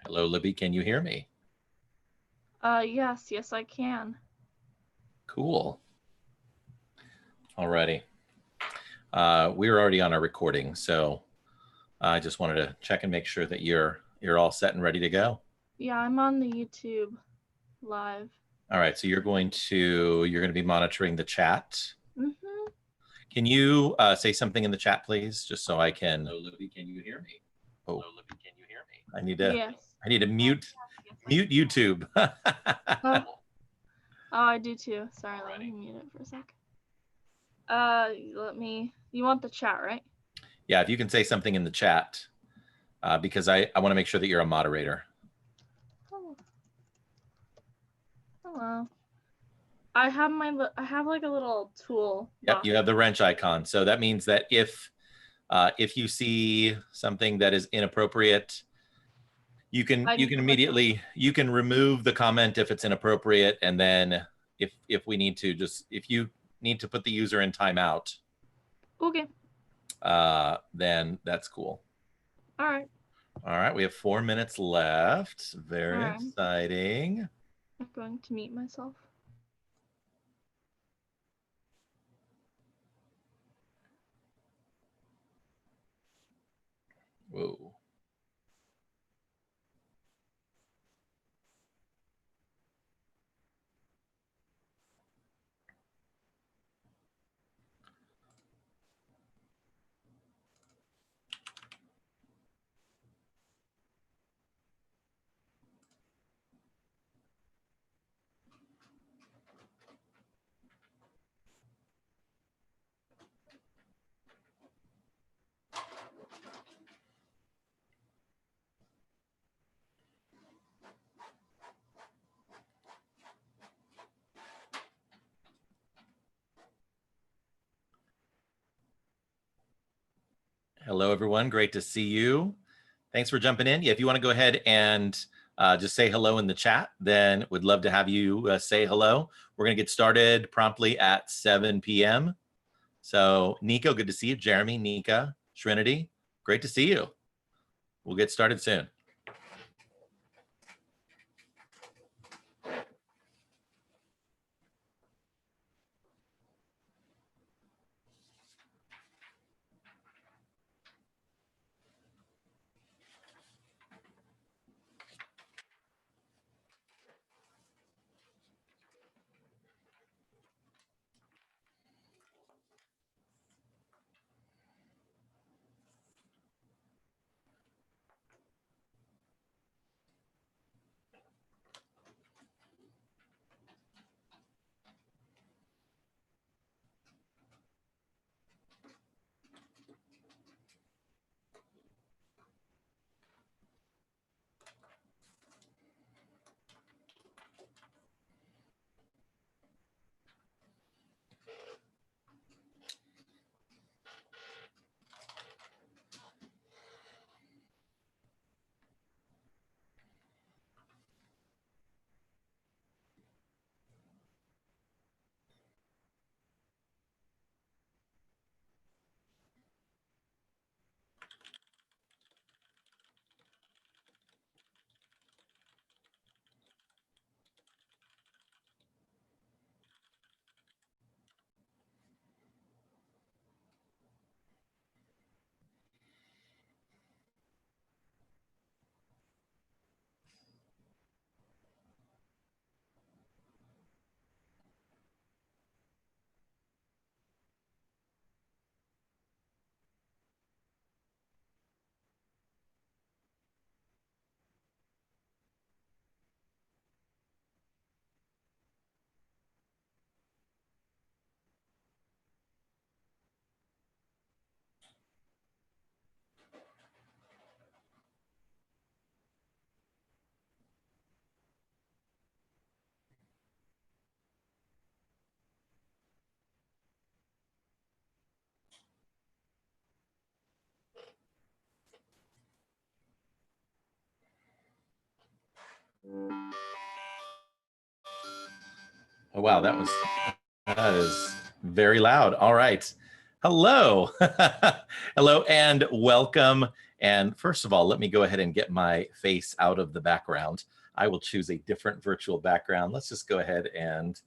Hello, Libby. Can you hear me? Yes, I can. Cool. Alrighty. We're already on our recording, so I just wanted to check and make sure that you're all set and ready to go. Yeah, I'm on the YouTube live. All right, so you're going to be monitoring the chat. Mm-hmm. Can you say something in the chat, please, just so I can? Hello, Libby. Can you hear me? Oh, hello, Libby. Can you hear me? I need to mute YouTube. Oh, I do too. Sorry, let me mute it for a sec. You want the chat, right? Yeah, if you can say something in the chat, because I want to make sure that you're a moderator. Oh. Hello. I have like a little tool. Yep, you have the wrench icon. So that means that if you see something that is inappropriate, you can immediately remove the comment if it's inappropriate, and then if we need to, if you need to put the user in timeout, okay, then that's cool. All right, we have 4 minutes left. Very exciting. I'm going to mute myself. Whoa. Hello, everyone. Great to see you. Thanks for jumping in. Yeah, if you want to go ahead and just say hello in the chat, then we'd love to have you say hello. We're going to get started promptly at 7 p.m. So, Nico, good to see you. Jeremy, Nika, Trinity, great to see you. We'll get started soon. Oh, wow, that is very loud. All right. Hello. Hello and welcome. And first of all, let me go ahead and get my face out of the background. I will choose a different virtual background. Let's just go ahead and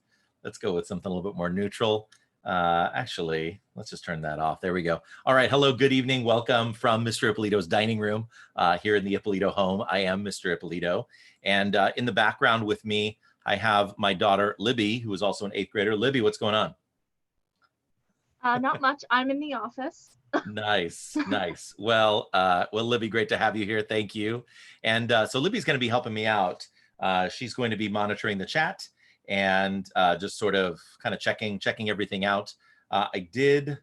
let's go with something a little bit more neutral. Actually, let's just turn that off. There we go. All right. Hello. Good evening. Welcome from Mr. Ippolito's dining room here in the Ippolito home. I am Mr. Ippolito. And in the background with me, I have my daughter, Libby, who is also an 8th grader. Libby, what's going on? Not much. I'm in the office. Nice, nice. Well, Libby, great to have you here. Thank you. And so Libby's going to be helping me out. She's going to be monitoring the chat and just sort of kind of checking everything out. I did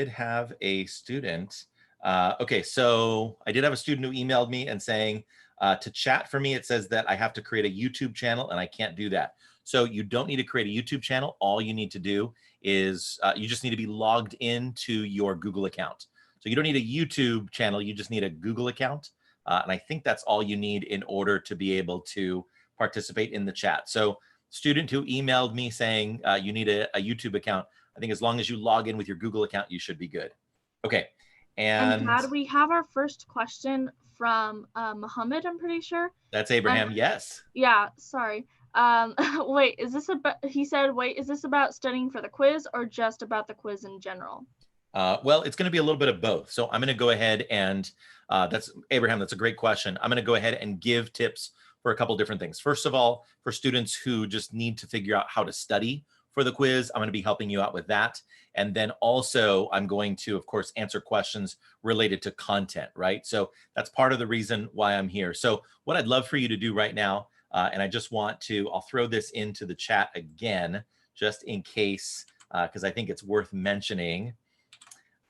have a student. Okay, so I did have a student who emailed me and saying to chat for me, it says that I have to create a YouTube channel and I can't do that. So you don't need to create a YouTube channel. All you need to do is you just need to be logged into your Google account. So you don't need a YouTube channel. You just need a Google account. And I think that's all you need in order to be able to participate in the chat. So student who emailed me saying you need a YouTube account, I think as long as you log in with your Google account, you should be good. Okay. And Dad, we have our first question from Muhammad, I'm pretty sure. That's Abraham, yes. Yeah, sorry. Wait, is this about, he said, wait, is this about studying for the quiz or just about the quiz in general? Well, it's going to be a little bit of both. So I'm going to go ahead and that's Abraham. That's a great question. I'm going to go ahead and give tips for a couple different things. First of all, for students who just need to figure out how to study for the quiz, I'm going to be helping you out with that. And then also I'm going to, of course, answer questions related to content, right? So that's part of the reason why I'm here. So what I'd love for you to do right now, and I just want to, I'll throw this into the chat again, just in case, because I think it's worth mentioning.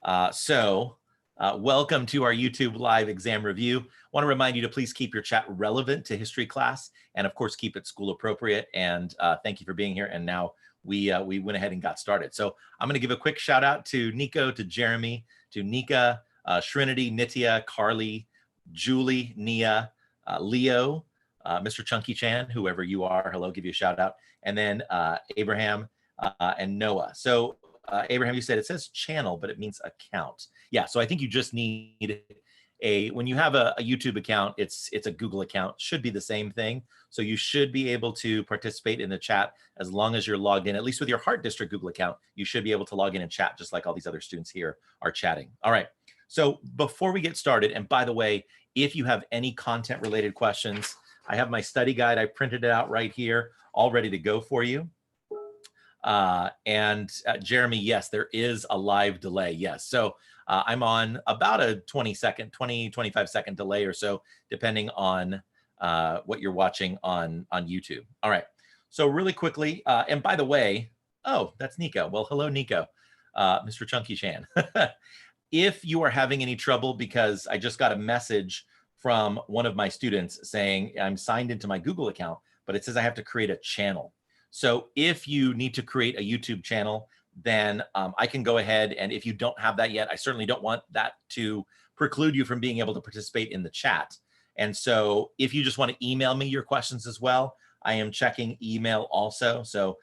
Welcome to our YouTube live exam review. I want to remind you to please keep your chat relevant to history class and of course keep it school appropriate. And thank you for being here. And now we went ahead and got started. So I'm going to give a quick shout out to Nico, to Jeremy, to Nika, Shrinity, Nitya, Carly, Julie, Nia, Leo, Mr. Chunky Chan, whoever you are, hello, give you a shout out. And then Abraham and Noah. So Abraham, you said it says channel, but it means account. Yeah, so I think you just need when you have a YouTube account, it's a Google account, should be the same thing. So you should be able to participate in the chat as long as you're logged in, at least with your Heart District Google account, you should be able to log in and chat just like all these other students here are chatting. All right, so before we get started, and by the way, if you have any content related questions, I have my study guide. I printed it out right here, all ready to go for you. Jeremy, yes, there is a live delay. Yes. So I'm on about a 25 second delay or so, depending on what you're watching on YouTube. All right. So really quickly, and by the way, oh, that's Nico. Well, hello, Nico, Mr. Chunky Chan. If you are having any trouble, because I just got a message from one of my students saying I'm signed into my Google account, but it says I have to create a channel. So if you need to create a YouTube channel, then I can go ahead, and if you don't have that yet, I certainly don't want that to preclude you from being able to participate in the chat. And so if you just want to email me your questions as well, I am checking email also. So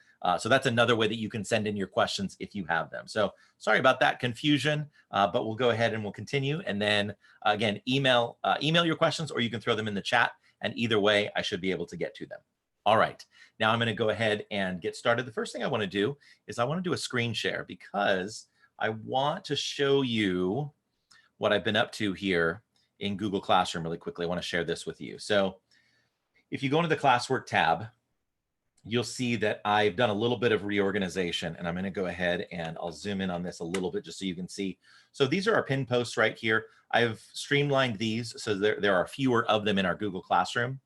that's another way that you can send in your questions if you have them. So sorry about that confusion, but we'll go ahead and we'll continue. And then again, email your questions, or you can throw them in the chat. And either way, I should be able to get to them. All right, now I'm going to go ahead and get started. The first thing I want to do is I want to do a screen share because I want to show you what I've been up to here in Google Classroom really quickly. I want to share this with you. So if you go into the classwork tab, you'll see that I've done a little bit of reorganization, and I'm going to go ahead and I'll zoom in on this a little bit just so you can see. So these are our pin posts right here. I've streamlined these so there are fewer of them in our Google Classroom.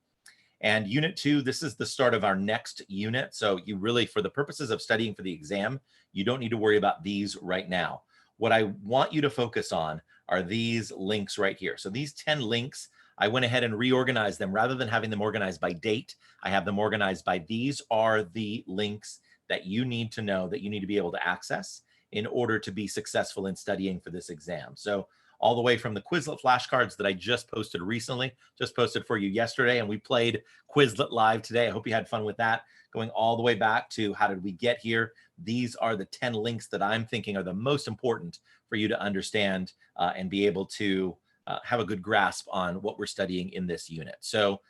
And unit 2, this is the start of our next unit. So you really, for the purposes of studying for the exam, you don't need to worry about these right now. What I want you to focus on are these links right here. So these 10 links, I went ahead and reorganized them. Rather than having them organized by date, I have them organized by these are the links that you need to know, that you need to be able to access in order to be successful in studying for this exam. So all the way from the Quizlet flashcards that I just posted recently, just posted for you yesterday, and we played Quizlet live today. I hope you had fun with that. Going all the way back to how did we get here? These are the 10 links that I'm thinking are the most important for you to understand and be able to have a good grasp on what we're studying in this unit. So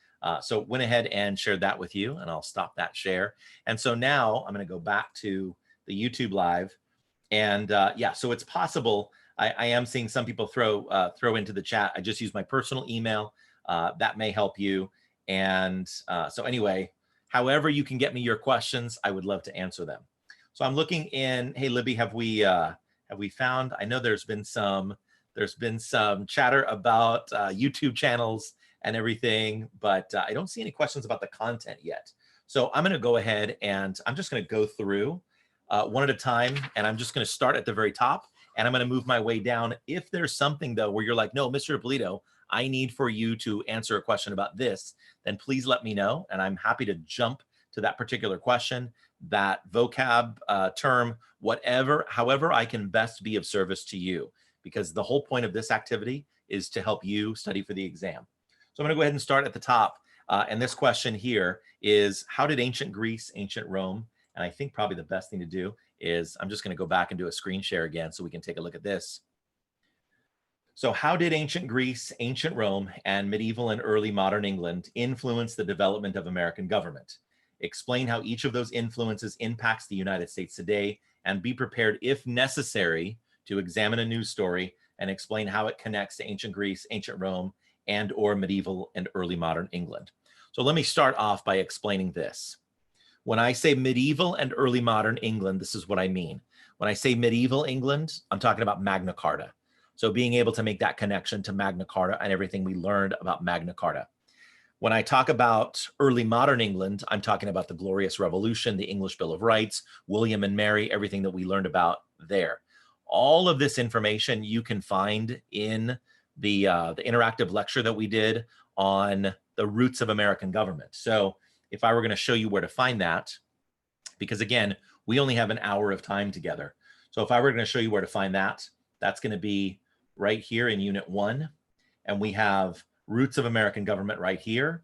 went ahead and shared that with you, and I'll stop that share. And so now I'm going to go back to the YouTube live. And yeah, so it's possible. I am seeing some people throw into the chat. I just use my personal email. That may help you. And so anyway, however you can get me your questions, I would love to answer them. So I'm looking in. Hey, Libby, have we found? I know there's been some chatter about YouTube channels and everything, but I don't see any questions about the content yet. So I'm going to go ahead and I'm just going to go through one at a time, and I'm just going to start at the very top, and I'm going to move my way down. If there's something though where you're like, no, Mr. Ippolito, I need for you to answer a question about this, then please let me know, and I'm happy to jump to that particular question, that vocab term, whatever, however I can best be of service to you, because the whole point of this activity is to help you study for the exam. So I'm going to go ahead and start at the top. And this question here is, how did ancient Greece, ancient Rome, and I think probably the best thing to do is I'm just going to go back and do a screen share again so we can take a look at this. So how did ancient Greece, ancient Rome, and medieval and early modern England influence the development of American government? Explain how each of those influences impacts the United States today, and be prepared, if necessary, to examine a news story and explain how it connects to ancient Greece, ancient Rome, and or medieval and early modern England. So let me start off by explaining this. When I say medieval and early modern England, this is what I mean. When I say medieval England, I'm talking about Magna Carta. So being able to make that connection to Magna Carta and everything we learned about Magna Carta. When I talk about early modern England, I'm talking about the Glorious Revolution, the English Bill of Rights, William and Mary, everything that we learned about there. All of this information you can find in the interactive lecture that we did on the roots of American government. So if I were going to show you where to find that, because again, we only have an hour of time together. So if I were going to show you where to find that, that's going to be right here in Unit 1. And we have Roots of American Government right here.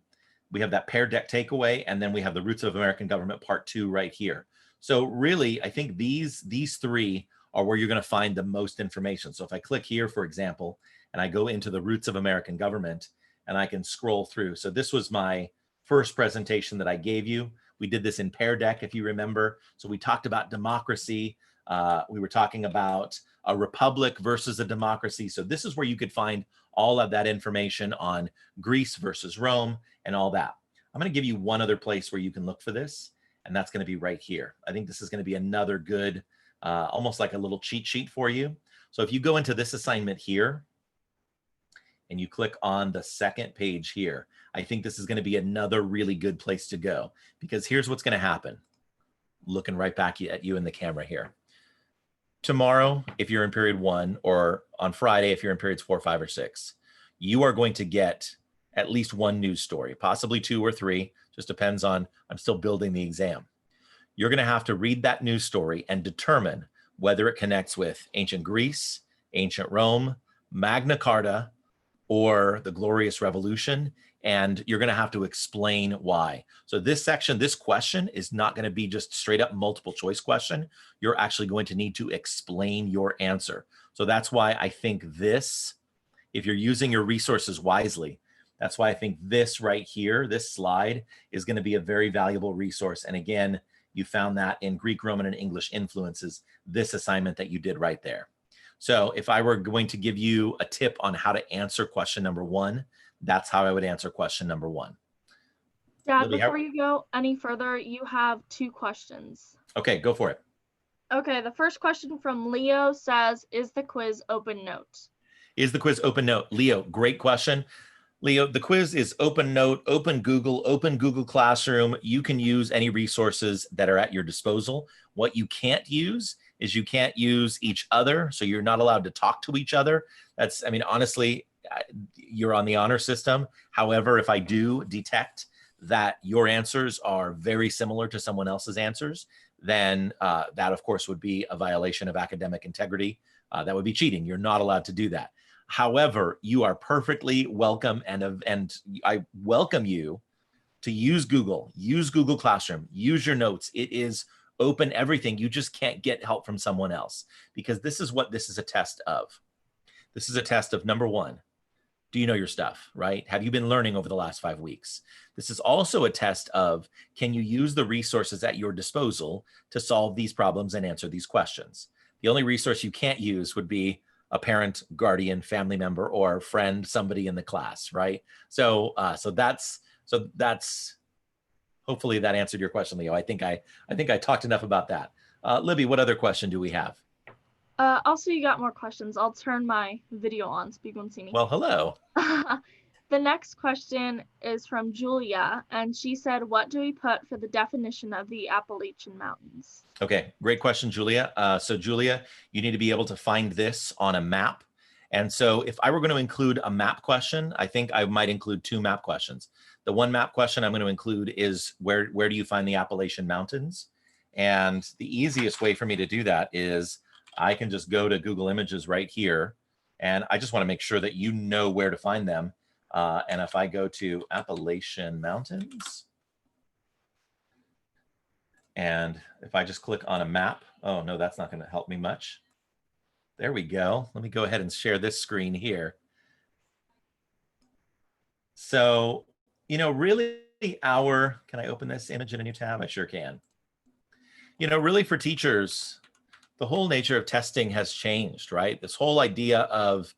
We have that Pear Deck takeaway, and then we have the Roots of American Government Part 2 right here. So really, I think these three are where you're going to find the most information. So if I click here, for example, and I go into the Roots of American Government, and I can scroll through. So this was my first presentation that I gave you. We did this in Pear Deck, if you remember. So we talked about democracy. We were talking about a republic versus a democracy. So this is where you could find all of that information on Greece versus Rome and all that. I'm going to give you one other place where you can look for this, and that's going to be right here. I think this is going to be another good, almost like a little cheat sheet for you. So if you go into this assignment here, and you click on the second page here, I think this is going to be another really good place to go, because here's what's going to happen. Looking right back at you in the camera here. Tomorrow, if you're in period 1, or on Friday, if you're in periods 4, 5, or 6, you are going to get at least one news story, possibly 2 or 3, just depends on, I'm still building the exam. You're going to have to read that news story and determine whether it connects with ancient Greece, ancient Rome, Magna Carta, or the Glorious Revolution, and you're going to have to explain why. So this section, this question is not going to be just straight up multiple choice question. You're actually going to need to explain your answer. So that's why I think this, if you're using your resources wisely, that's why I think this right here, this slide, is going to be a very valuable resource. And again, you found that in Greek, Roman, and English influences, this assignment that you did right there. So if I were going to give you a tip on how to answer question number 1, that's how I would answer question number 1. Dad, Libby, before you go any further, you have 2 questions. Okay, go for it. Okay, the first question from Leo says, is the quiz open note? Is the quiz open note? Leo, great question. Leo, the quiz is open note, open Google Classroom. You can use any resources that are at your disposal. What you can't use is you can't use each other. So you're not allowed to talk to each other. That's, I mean, honestly, you're on the honor system. However, if I do detect that your answers are very similar to someone else's answers, then that of course would be a violation of academic integrity. That would be cheating. You're not allowed to do that. However, you are perfectly welcome, and I welcome you to use Google Classroom, use your notes. It is open everything. You just can't get help from someone else, because this is what this is a test of. This is a test of, number one, do you know your stuff, right? Have you been learning over the last 5 weeks? This is also a test of, can you use the resources at your disposal to solve these problems and answer these questions? The only resource you can't use would be a parent, guardian, family member, or friend, somebody in the class, right? So that's hopefully that answered your question, Leo. I think I talked enough about that. Libby, what other question do we have? Also, you got more questions. I'll turn my video on so people can see me. Well, hello. The next question is from Julia, and she said, what do we put for the definition of the Appalachian Mountains? Okay, great question, Julia. So Julia, you need to be able to find this on a map. And so if I were going to include a map question, I think I might include 2 map questions. The one map question I'm going to include is, where do you find the Appalachian Mountains? And the easiest way for me to do that is I can just go to Google Images right here. And I just want to make sure that you know where to find them. And if I go to Appalachian Mountains, and if I just click on a map, oh no, that's not going to help me much. There we go. Let me go ahead and share this screen here. So, really can I open this image in a new tab? I sure can. Really for teachers, the whole nature of testing has changed, right? This whole idea of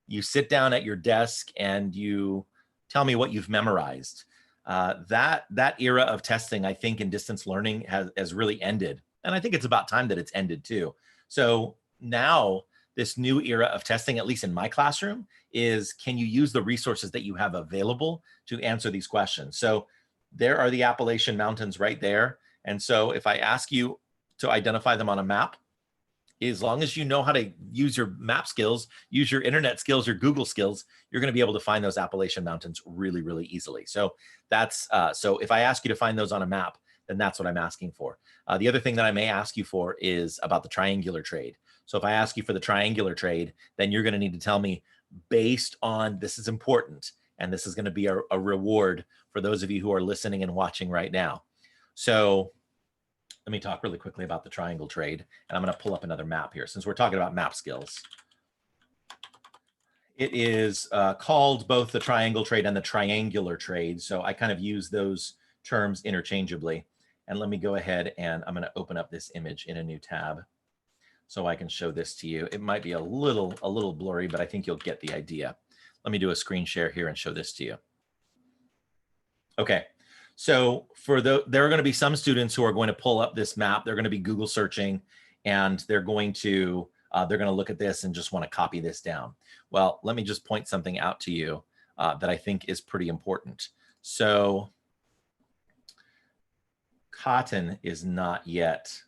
you sit down at your desk and you tell me what you've memorized. That era of testing, I think, in distance learning has really ended. And I think it's about time that it's ended too. So now this new era of testing, at least in my classroom, is, can you use the resources that you have available to answer these questions? So there are the Appalachian Mountains right there. And so if I ask you to identify them on a map, as long as you know how to use your map skills, use your internet skills, your Google skills, you're going to be able to find those Appalachian Mountains really, really easily. So that's so if I ask you to find those on a map, then that's what I'm asking for. The other thing that I may ask you for is about the triangular trade. So if I ask you for the triangular trade, then you're going to need to tell me, based on, this is important, and this is going to be a reward for those of you who are listening and watching right now. So let me talk really quickly about the triangle trade, and I'm going to pull up another map here since we're talking about map skills. It is called both the triangle trade and the triangular trade. So I kind of use those terms interchangeably. And let me go ahead and I'm going to open up this image in a new tab so I can show this to you. It might be a little blurry, but I think you'll get the idea. Let me do a screen share here and show this to you. Okay. So there are going to be some students who are going to pull up this map. They're going to be Google searching, and they're going to look at this and just want to copy this down. Well, let me just point something out to you that I think is pretty important. So cotton is not yet.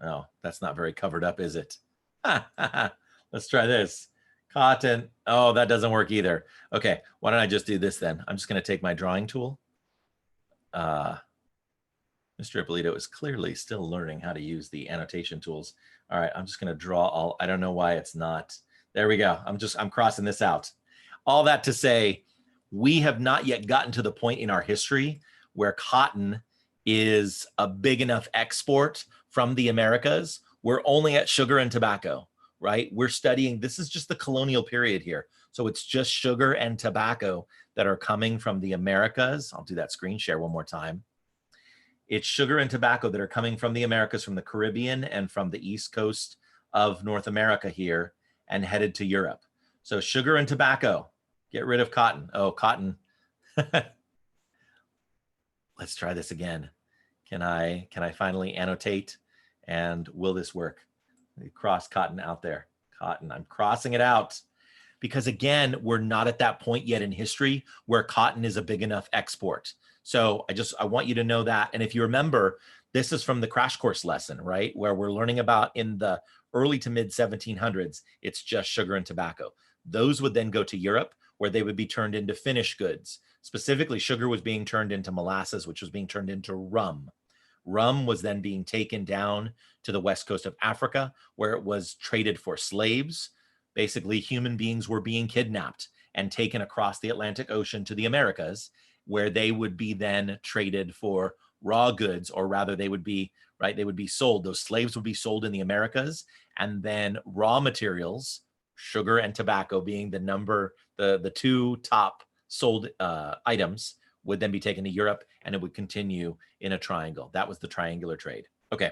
Oh, that's not very covered up, is it? Let's try this. Cotton. Oh, that doesn't work either. Okay, why don't I just do this then? I'm just going to take my drawing tool. Mr. Ippolito is clearly still learning how to use the annotation tools. All right, I'm just going to draw all. I don't know why it's not. There we go. I'm crossing this out. All that to say, we have not yet gotten to the point in our history where cotton is a big enough export from the Americas. We're only at sugar and tobacco, right? We're studying, this is just the colonial period here. So it's just sugar and tobacco that are coming from the Americas. I'll do that screen share one more time. It's sugar and tobacco that are coming from the Americas, from the Caribbean and from the East Coast of North America here, and headed to Europe. So sugar and tobacco, get rid of cotton. Oh, cotton. Let's try this again. Can I finally annotate? And will this work? Cross cotton out there. Cotton, I'm crossing it out. Because again, we're not at that point yet in history where cotton is a big enough export. So I want you to know that. And if you remember, this is from the crash course lesson, right? Where we're learning about in the early to mid 1700s, it's just sugar and tobacco. Those would then go to Europe, where they would be turned into finished goods. Specifically, sugar was being turned into molasses, which was being turned into rum. Rum was then being taken down to the west coast of Africa, where it was traded for slaves. Basically, human beings were being kidnapped and taken across the Atlantic Ocean to the Americas, where they would be then traded for raw goods, or rather they would be, right, they would be sold. Those slaves would be sold in the Americas, and then raw materials, sugar and tobacco being the two top sold items, would then be taken to Europe, and it would continue in a triangle. That was the triangular trade. Okay.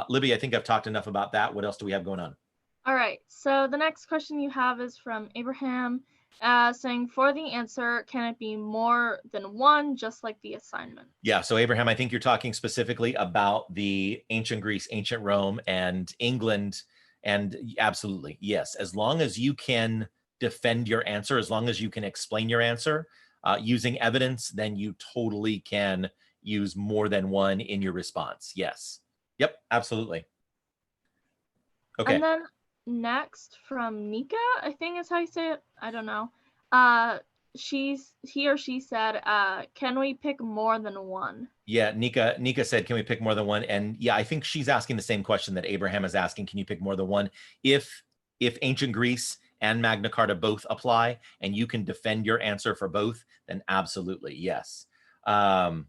Libby, I think I've talked enough about that. What else do we have going on? All right, so the next question you have is from Abraham, saying, for the answer, can it be more than one, just like the assignment? Yeah, so Abraham, I think you're talking specifically about the ancient Greece, ancient Rome, and England. And absolutely, yes, as long as you can defend your answer, as long as you can explain your answer using evidence, then you totally can use more than one in your response. Yes. Yep, absolutely. Okay. And then next from Nika, I think is how you say it. I don't know. He or she said, can we pick more than one? Yeah, Nika said, can we pick more than one? And yeah, I think she's asking the same question that Abraham is asking. Can you pick more than one? If ancient Greece and Magna Carta both apply and you can defend your answer for both, then absolutely, yes. And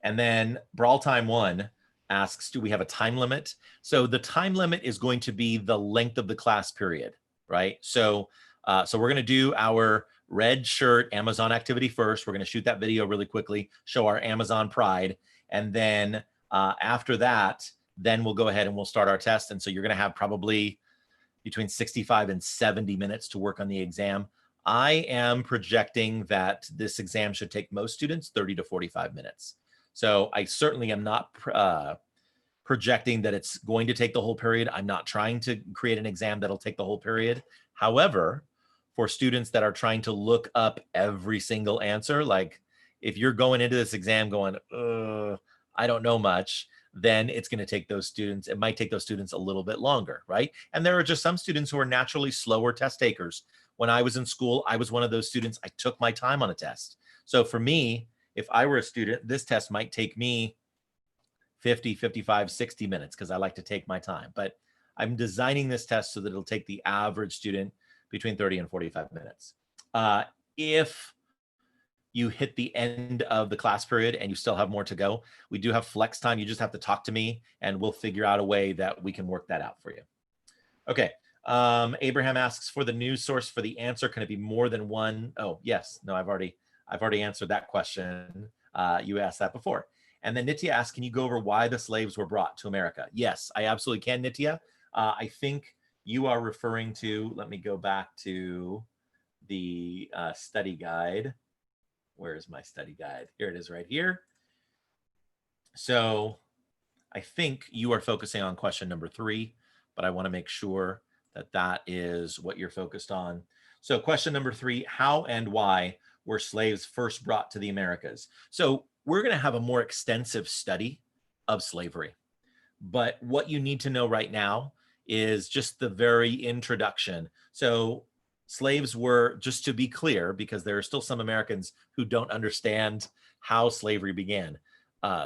then Brawl Time 1 asks, do we have a time limit? So the time limit is going to be the length of the class period, right? So we're going to do our red shirt Amazon activity first. We're going to shoot that video really quickly, show our Amazon pride. And then after that, then we'll go ahead and we'll start our test. And so you're going to have probably between 65 and 70 minutes to work on the exam. I am projecting that this exam should take most students 30 to 45 minutes. So I certainly am not projecting that it's going to take the whole period. I'm not trying to create an exam that'll take the whole period. However, for students that are trying to look up every single answer, like if you're going into this exam going, I don't know much, then it's going to take those students, it might take those students a little bit longer, right? And there are just some students who are naturally slower test takers. When I was in school, I was one of those students. I took my time on a test. So for me, if I were a student, this test might take me 50, 55, 60 minutes because I like to take my time. But I'm designing this test so that it'll take the average student between 30 and 45 minutes. If you hit the end of the class period and you still have more to go, we do have flex time. You just have to talk to me and we'll figure out a way that we can work that out for you. Okay. Abraham asks, for the news source for the answer, can it be more than one? Oh, yes. No, I've already answered that question. You asked that before. And then Nitya asks, can you go over why the slaves were brought to America? Yes, I absolutely can, Nitya. I think you are referring to, let me go back to the study guide. Where is my study guide? Here it is right here. So I think you are focusing on question number 3, but I want to make sure that that is what you're focused on. So question number 3, how and why were slaves first brought to the Americas? So we're going to have a more extensive study of slavery. But what you need to know right now is just the very introduction. So slaves were, just to be clear, because there are still some Americans who don't understand how slavery began.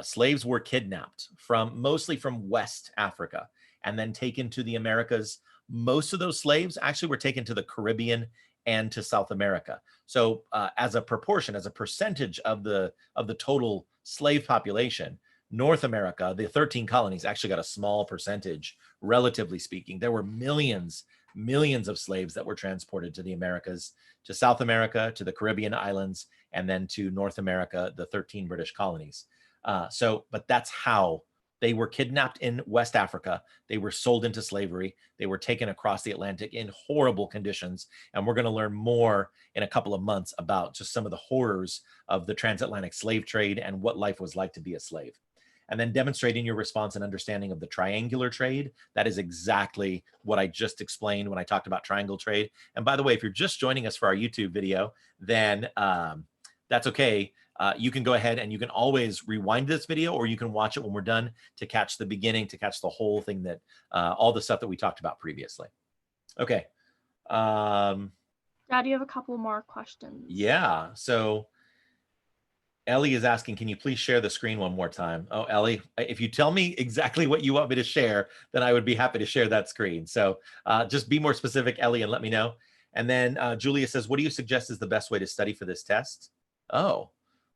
Slaves were kidnapped mostly from West Africa and then taken to the Americas. Most of those slaves actually were taken to the Caribbean and to South America. So as a proportion, as a percentage of the total slave population, North America, the 13 colonies actually got a small percentage, relatively speaking. There were millions of slaves that were transported to the Americas, to South America, to the Caribbean islands, and then to North America, the 13 British colonies. But that's how they were kidnapped in West Africa. They were sold into slavery. They were taken across the Atlantic in horrible conditions. And we're going to learn more in a couple of months about just some of the horrors of the transatlantic slave trade and what life was like to be a slave. And then demonstrating your response and understanding of the triangular trade. That is exactly what I just explained when I talked about triangle trade. And by the way, if you're just joining us for our YouTube video, then that's okay. You can go ahead and you can always rewind this video, or you can watch it when we're done to catch the beginning, to catch the whole thing, that all the stuff that we talked about previously. Okay. Dad, you have a couple more questions. Yeah. So Ellie is asking, can you please share the screen one more time? Oh, Ellie, if you tell me exactly what you want me to share, then I would be happy to share that screen. So just be more specific, Ellie, and let me know. And then Julia says, what do you suggest is the best way to study for this test? Oh,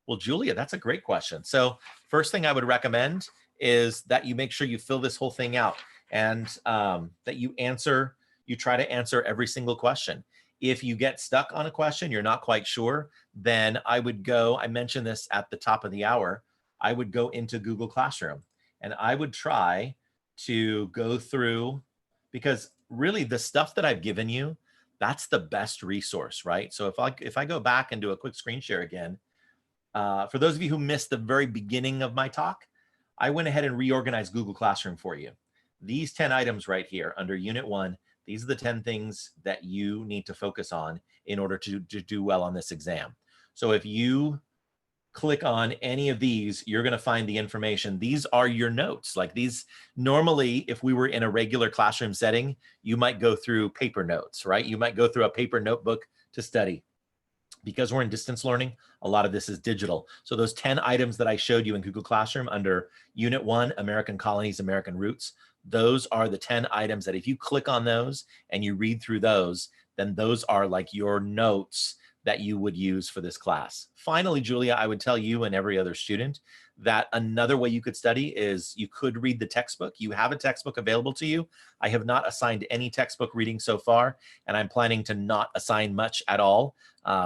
well, Julia, that's a great question. So first thing I would recommend is that you make sure you fill this whole thing out and that you try to answer every single question. If you get stuck on a question, you're not quite sure, then I would go, I mentioned this at the top of the hour, I would go into Google Classroom and I would try to go through, because really the stuff that I've given you, that's the best resource, right? So if I go back and do a quick screen share again, for those of you who missed the very beginning of my talk, I went ahead and reorganized Google Classroom for you. These 10 items right here under Unit 1, these are the 10 things that you need to focus on in order to do well on this exam. So if you click on any of these, you're going to find the information. These are your notes. Like these, normally, if we were in a regular classroom setting, you might go through paper notes, right? You might go through a paper notebook to study. Because we're in distance learning, a lot of this is digital. So those 10 items that I showed you in Google Classroom under Unit 1, American Colonies, American Roots, those are the 10 items that if you click on those and you read through those, then those are like your notes that you would use for this class. Finally, Julia, I would tell you and every other student that another way you could study is you could read the textbook. You have a textbook available to you. I have not assigned any textbook reading so far, and I'm planning to not assign much at all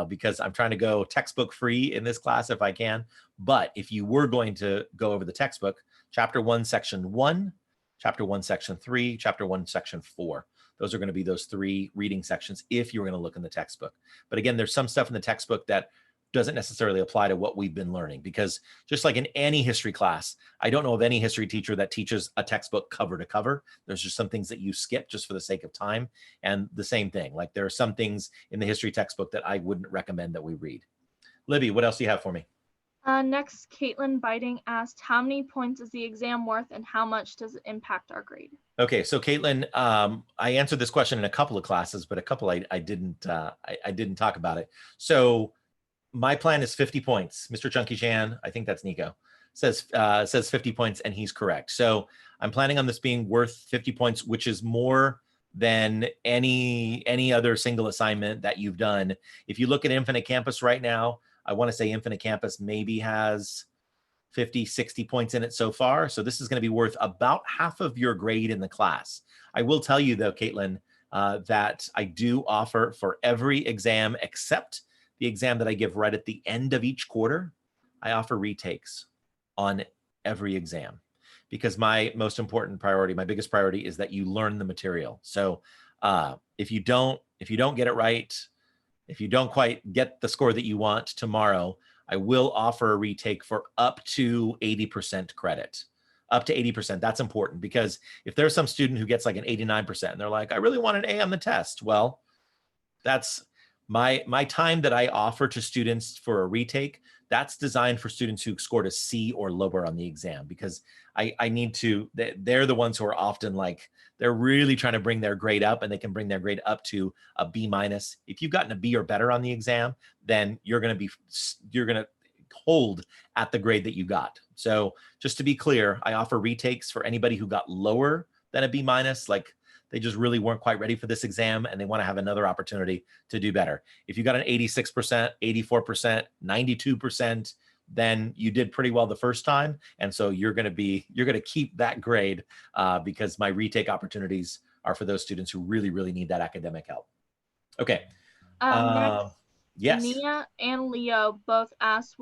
because I'm trying to go textbook free in this class if I can. But if you were going to go over the textbook, Chapter 1, Section 1, Chapter 1, Section 3, Chapter 1, Section 4. Those are going to be those 3 reading sections if you're going to look in the textbook. But again, there's some stuff in the textbook that doesn't necessarily apply to what we've been learning, because just like in any history class, I don't know of any history teacher that teaches a textbook cover to cover. There's just some things that you skip just for the sake of time. And the same thing, like there are some things in the history textbook that I wouldn't recommend that we read. Libby, what else do you have for me? Next, Caitlin Biting asked, how many points is the exam worth and how much does it impact our grade? Okay, so Caitlin, I answered this question in a couple of classes, but a couple I didn't talk about it. So my plan is 50 points. Mr. Chunky Chan, I think that's Nico, says 50 points, and he's correct. So I'm planning on this being worth 50 points, which is more than any other single assignment that you've done. If you look at Infinite Campus right now, I want to say Infinite Campus maybe has 50, 60 points in it so far. So this is going to be worth about half of your grade in the class. I will tell you though, Caitlin, that I do offer for every exam except the exam that I give right at the end of each quarter, I offer retakes on every exam because my most important priority, my biggest priority is that you learn the material. So if you don't get it right, if you don't quite get the score that you want tomorrow, I will offer a retake for up to 80% credit. Up to 80%, that's important because if there's some student who gets like an 89% and they're like, I really want an A on the test. Well, that's my time that I offer to students for a retake. That's designed for students who scored a C or lower on the exam because I need to, they're the ones who are often like, they're really trying to bring their grade up and they can bring their grade up to a B minus. If you've gotten a B or better on the exam, then you're going to hold at the grade that you got. So just to be clear, I offer retakes for anybody who got lower than a B minus, like they just really weren't quite ready for this exam and they want to have another opportunity to do better. If you got an 86%, 84%, 92%, then you did pretty well the first time. And so you're going to keep that grade because my retake opportunities are for those students who really, really need that academic help. Okay. Next, yes. Nia and Leo both asked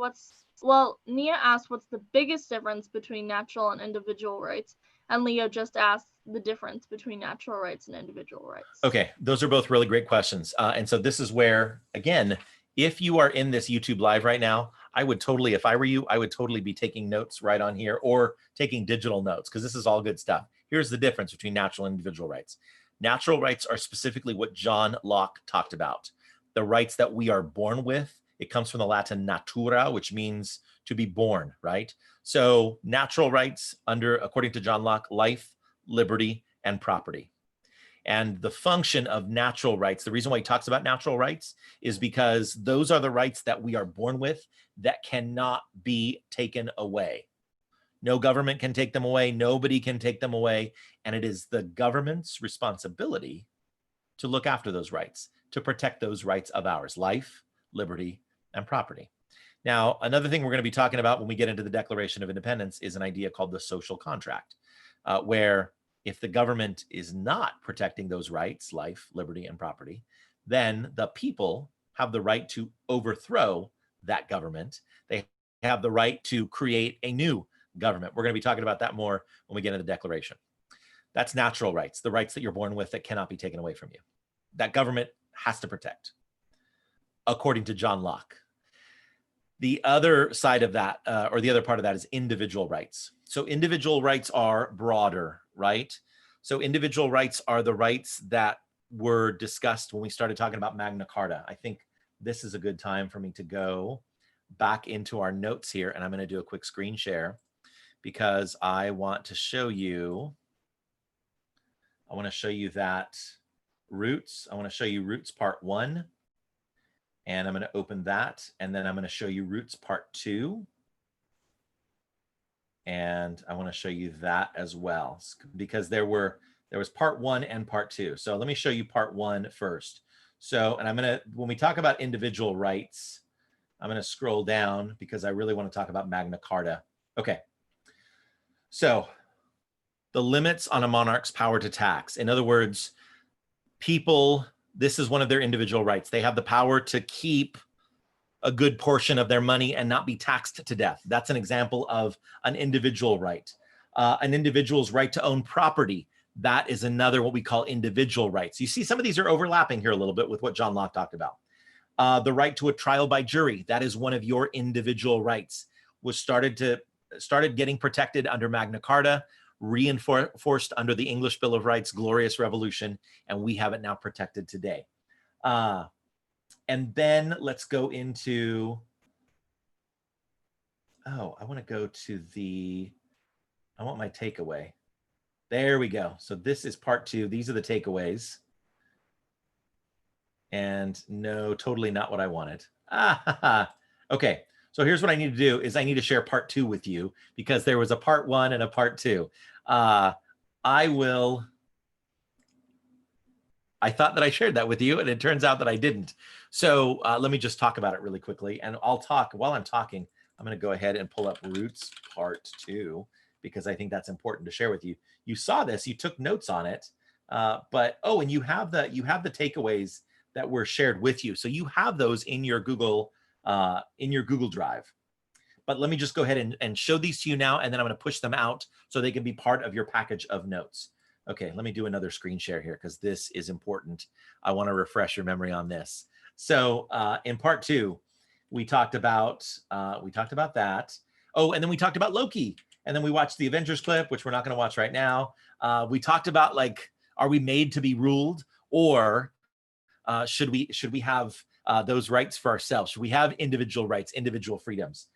Nia asked what's the biggest difference between natural and individual rights, and Leo just asked the difference between natural rights and individual rights. Okay, those are both really great questions. And so this is where, again, if you are in this YouTube live right now, I would totally, if I were you, I would totally be taking notes right on here or taking digital notes because this is all good stuff. Here's the difference between natural and individual rights. Natural rights are specifically what John Locke talked about. The rights that we are born with. It comes from the Latin natura, which means to be born, right? So natural rights according to John Locke, life, liberty, and property. And the function of natural rights, the reason why he talks about natural rights is because those are the rights that we are born with that cannot be taken away. No government can take them away. Nobody can take them away. And it is the government's responsibility to look after those rights, to protect those rights of ours, life, liberty, and property. Now, another thing we're going to be talking about when we get into the Declaration of Independence is an idea called the social contract, where if the government is not protecting those rights, life, liberty, and property, then the people have the right to overthrow that government. They have the right to create a new government. We're going to be talking about that more when we get into the Declaration. That's natural rights, the rights that you're born with that cannot be taken away from you. That government has to protect, according to John Locke. The other side of that, or the other part of that, is individual rights. So individual rights are broader, right? So individual rights are the rights that were discussed when we started talking about Magna Carta. I think this is a good time for me to go back into our notes here, and I'm going to do a quick screen share because I want to show you that Roots. I want to show you Roots Part 1. And I'm going to open that, and then I'm going to show you Roots Part 2. And I want to show you that as well, because there was Part 1 and Part 2. So let me show you Part 1 first. So, and when we talk about individual rights, I'm going to scroll down because I really want to talk about Magna Carta. Okay. So the limits on a monarch's power to tax. In other words, this is one of their individual rights. They have the power to keep a good portion of their money and not be taxed to death. That's an example of an individual right. An individual's right to own property. That is another what we call individual rights. You see some of these are overlapping here a little bit with what John Locke talked about. The right to a trial by jury. That is one of your individual rights. Started getting protected under Magna Carta, reinforced under the English Bill of Rights, Glorious Revolution, and we have it now protected today. And then let's go into, I want my takeaway. There we go. So this is Part 2. These are the takeaways. And no, totally not what I wanted. Okay. So here's what I need to do is I need to share Part 2 with you because there was a Part 1 and a Part 2. I thought that I shared that with you, and it turns out that I didn't. So let me just talk about it really quickly, and I'll talk while I'm talking. I'm going to go ahead and pull up Roots Part 2 because I think that's important to share with you. You saw this, you took notes on it, and you have the takeaways that were shared with you. So you have those in your Google Drive. But let me just go ahead and show these to you now, and then I'm going to push them out so they can be part of your package of notes. Okay, let me do another screen share here because this is important. I want to refresh your memory on this. So in Part 2, we talked about that. Oh, and then we talked about Loki, and then we watched the Avengers clip, which we're not going to watch right now. We talked about, like, are we made to be ruled, or should we have those rights for ourselves? Should we have individual rights, individual freedoms?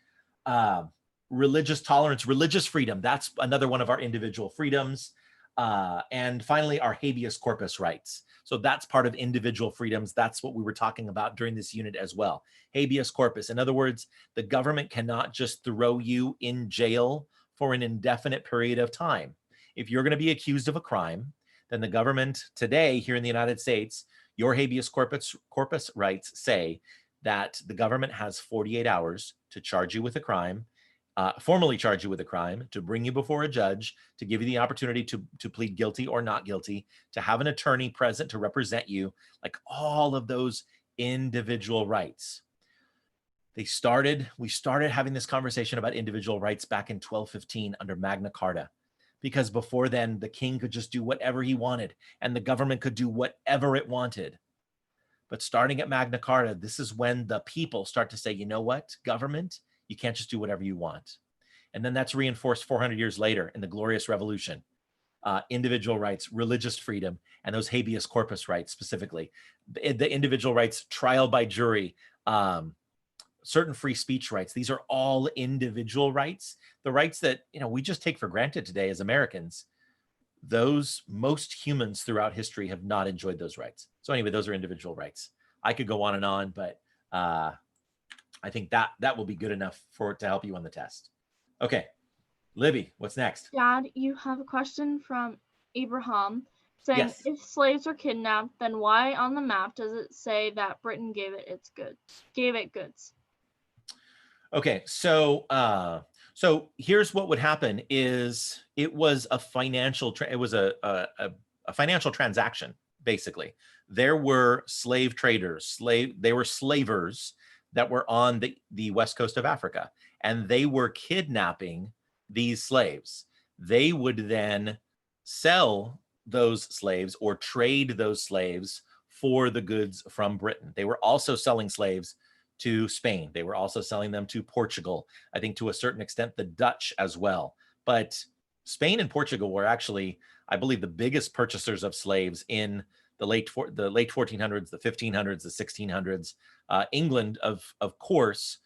Religious tolerance, religious freedom. That's another one of our individual freedoms. And finally, our habeas corpus rights. So that's part of individual freedoms. That's what we were talking about during this unit as well. Habeas corpus. In other words, the government cannot just throw you in jail for an indefinite period of time. If you're going to be accused of a crime, then the government today here in the United States, your habeas corpus rights say that the government has 48 hours to charge you with a crime, formally charge you with a crime, to bring you before a judge, to give you the opportunity to plead guilty or not guilty, to have an attorney present to represent you, like all of those individual rights. We started having this conversation about individual rights back in 1215 under Magna Carta, because before then the king could just do whatever he wanted and the government could do whatever it wanted. But starting at Magna Carta, this is when the people start to say, you know what, government, you can't just do whatever you want. And then that's reinforced 400 years later in the Glorious Revolution. Individual rights, religious freedom, and those habeas corpus rights specifically. The individual rights, trial by jury, certain free speech rights. These are all individual rights. The rights that we just take for granted today as Americans. most humans throughout history have not enjoyed those rights. So anyway, those are individual rights. I could go on and on, but I think that will be good enough for it to help you on the test. Okay, Libby, what's next? Dad, you have a question from Abraham saying, Yes. if slaves were kidnapped, then why on the map does it say that Britain gave it goods? Okay, so so here's what would happen: is it was a financial a financial transaction. Basically, there were slave traders, they were slavers that were on the west coast of Africa, and they were kidnapping these slaves. They would then sell those slaves or trade those slaves for the goods from Britain. They were also selling slaves to Spain. They were also selling them to Portugal. I think to a certain extent, the Dutch as well. But Spain and Portugal were actually, I believe, the biggest purchasers of slaves in the late 1400s, the 1500s, the 1600s. England, of course,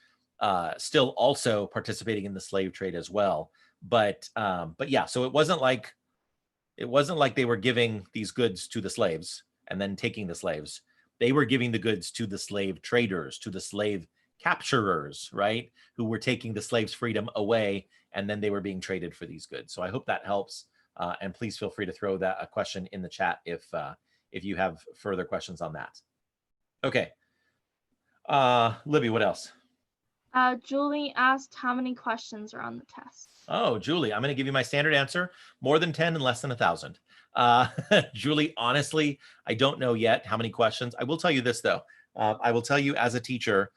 still also participating in the slave trade as well. But yeah, so it wasn't like they were giving these goods to the slaves and then taking the slaves. They were giving the goods to the slave traders, to the slave capturers, right? Who were taking the slaves' freedom away, and then they were being traded for these goods. So I hope that helps. And please feel free to throw that a question in the chat if you have further questions on that. Okay. Libby, what else? Julie asked how many questions are on the test. Oh, Julie, I'm going to give you my standard answer: more than 10 and less than 1,000. Julie, honestly, I don't know yet how many questions. I will tell you this, though. I will tell you, as a teacher,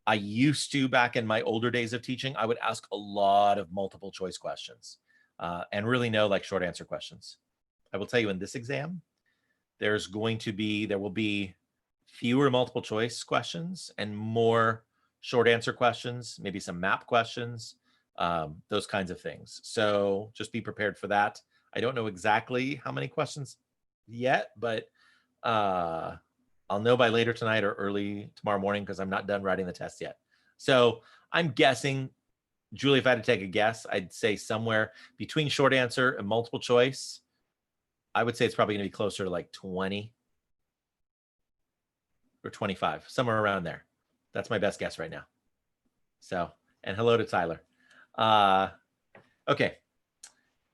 I used to, back in my older days of teaching, I would ask a lot of multiple choice questions and really no like short answer questions. I will tell you, in this exam, there will be fewer multiple choice questions and more short answer questions, maybe some map questions, those kinds of things. So just be prepared for that. I don't know exactly how many questions yet, but I'll know by later tonight or early tomorrow morning, because I'm not done writing the test yet. So I'm guessing, Julie, if I had to take a guess, I'd say somewhere between short answer and multiple choice, I would say it's probably going to be closer to like 20 or 25, somewhere around there. That's my best guess right now. So, and hello to Tyler. Okay.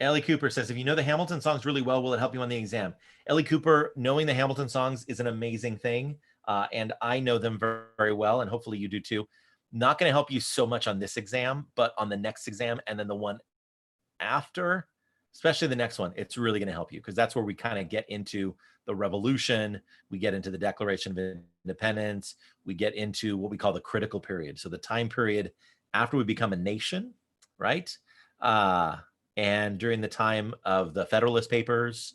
Ellie Cooper says, if you know the Hamilton songs really well, will it help you on the exam? Ellie Cooper, knowing the Hamilton songs is an amazing thing. And I know them very, very well, and hopefully you do too. Not going to help you so much on this exam, but on the next exam and then the one after, especially the next one, it's really going to help you, because that's where we kind of get into the revolution. We get into the Declaration of Independence. We get into what we call the critical period. So the time period after we become a nation, right? And during the time of the Federalist Papers.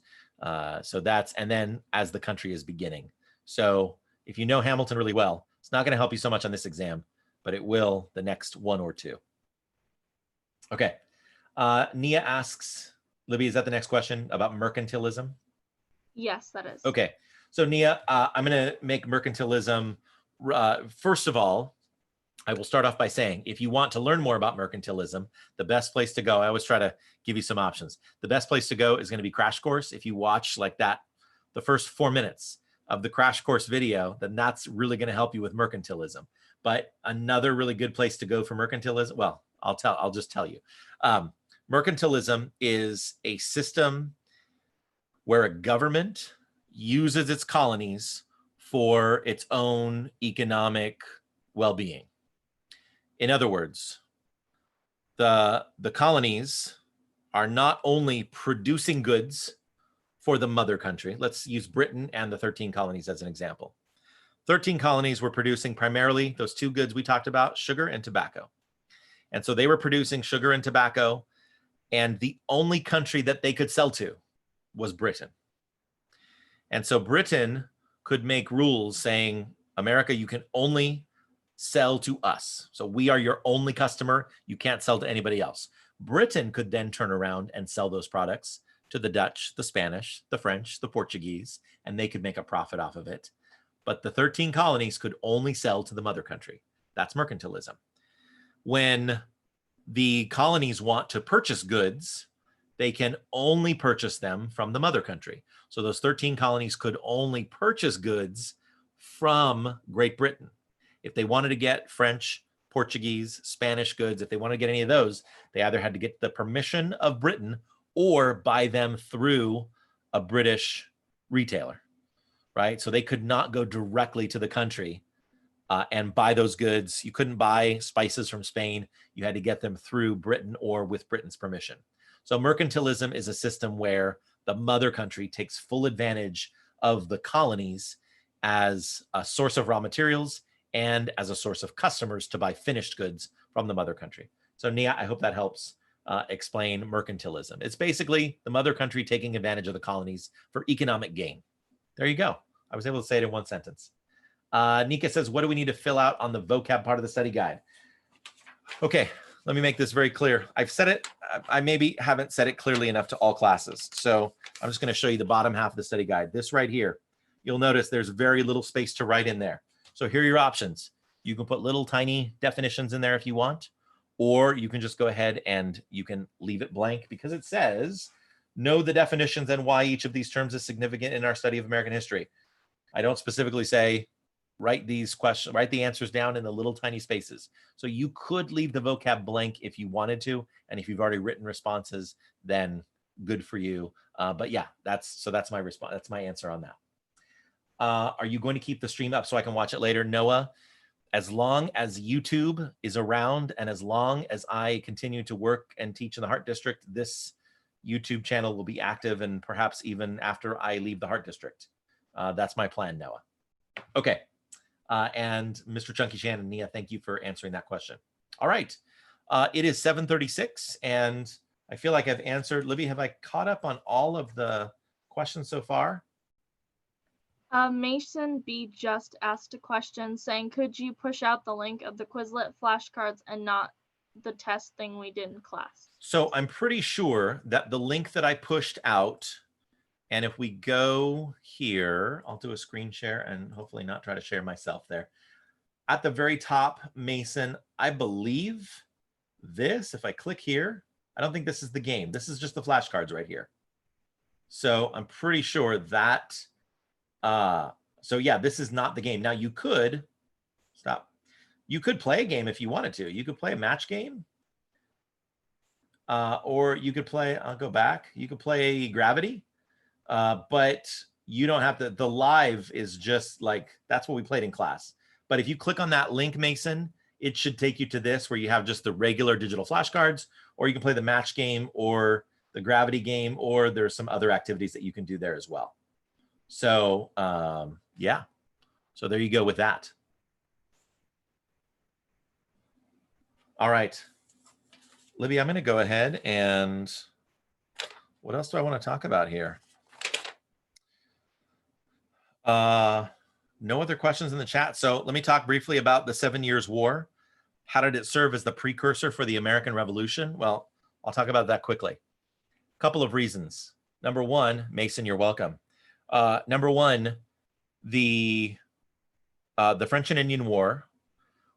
So that's, and then as the country is beginning. So if you know Hamilton really well, it's not going to help you so much on this exam, but it will the next one or two. Okay. Nia asks, Libby, is that the next question about mercantilism? Yes, that is. Okay. So Nia, I'm going to make mercantilism, first of all, I will start off by saying, if you want to learn more about mercantilism, the best place to go, I always try to give you some options. The best place to go is going to be Crash Course. If you watch like that, the first 4 minutes of the Crash Course video, then that's really going to help you with mercantilism. But another really good place to go for mercantilism, well, I'll just tell you. Mercantilism is a system where a government uses its colonies for its own economic well-being. In other words, the colonies are not only producing goods for the mother country. Let's use Britain and the 13 colonies as an example. 13 colonies were producing primarily those two goods we talked about, sugar and tobacco. And so they were producing sugar and tobacco, and the only country that they could sell to was Britain. And so Britain could make rules saying, America, you can only sell to us. So we are your only customer. You can't sell to anybody else. Britain could then turn around and sell those products to the Dutch, the Spanish, the French, the Portuguese, and they could make a profit off of it. But the 13 colonies could only sell to the mother country. That's mercantilism. When the colonies want to purchase goods, they can only purchase them from the mother country. So those 13 colonies could only purchase goods from Great Britain. If they wanted to get French, Portuguese, Spanish goods, if they want to get any of those, they either had to get the permission of Britain or buy them through a British retailer, right? So they could not go directly to the country and buy those goods. You couldn't buy spices from Spain. You had to get them through Britain or with Britain's permission. So mercantilism is a system where the mother country takes full advantage of the colonies as a source of raw materials and as a source of customers to buy finished goods from the mother country. So Nia, I hope that helps explain mercantilism. It's basically the mother country taking advantage of the colonies for economic gain. There you go. I was able to say it in one sentence. Nika says, what do we need to fill out on the vocab part of the study guide? Okay, let me make this very clear. I've said it, I maybe haven't said it clearly enough to all classes. So I'm just going to show you the bottom half of the study guide. This right here, you'll notice there's very little space to write in there. So here are your options. You can put little tiny definitions in there if you want, or you can just go ahead and you can leave it blank because it says, know the definitions and why each of these terms is significant in our study of American history. I don't specifically say, write these questions, write the answers down in the little tiny spaces. So you could leave the vocab blank if you wanted to. And if you've already written responses, then good for you. But yeah, that's my response. That's my answer on that. Are you going to keep the stream up so I can watch it later? Noah, as long as YouTube is around and as long as I continue to work and teach in the Heart District, this YouTube channel will be active and perhaps even after I leave the Heart District. That's my plan, Noah. Okay. And Mr. Chunky Shannon, Nia, thank you for answering that question. All right. It is 7:36 and I feel like I've answered. Libby, have I caught up on all of the questions so far? Mason B just asked a question saying, could you push out the link of the Quizlet flashcards and not the test thing we did in class? So I'm pretty sure that the link that I pushed out, and if we go here, I'll do a screen share and hopefully not try to share myself there. At the very top, Mason, I believe this, if I click here, I don't think this is the game. This is just the flashcards right here. So I'm pretty sure that, so yeah, this is not the game. Now you could, you could play a game if you wanted to. You could play a match game. Or you could play, I'll go back, you could play Gravity. But you don't have to, the live is just like, that's what we played in class. But if you click on that link, Mason, it should take you to this where you have just the regular digital flashcards, or you can play the match game or the Gravity game, or there's some other activities that you can do there as well. So yeah, so there you go with that. All right, Libby, I'm going to go ahead and what else do I want to talk about here? No other questions in the chat. So let me talk briefly about the 7 Years' War. How did it serve as the precursor for the American Revolution? Well, I'll talk about that quickly. A couple of reasons. Number one, Mason, you're welcome. Number one, the French and Indian War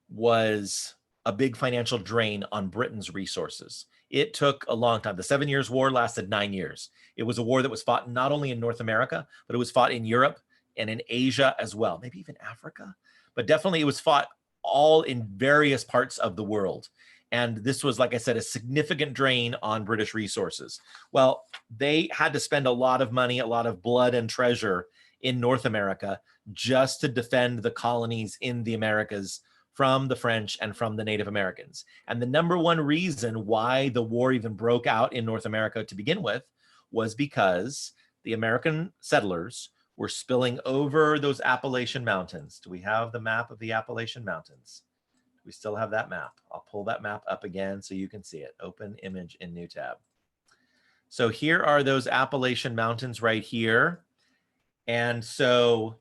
was a big financial drain on Britain's resources. It took a long time. The 7 Years' War lasted 9 years. It was a war that was fought not only in North America, but it was fought in Europe and in Asia as well, maybe even Africa, but definitely it was fought all in various parts of the world. And this was, like I said, a significant drain on British resources. Well, they had to spend a lot of money, a lot of blood and treasure in North America just to defend the colonies in the Americas from the French and from the Native Americans. And the number one reason why the war even broke out in North America to begin with was because the American settlers were spilling over those Appalachian Mountains. Do we have the map of the Appalachian Mountains? Do we still have that map? I'll pull that map up again so you can see it. Open image in new tab. So here are those Appalachian Mountains right here. And so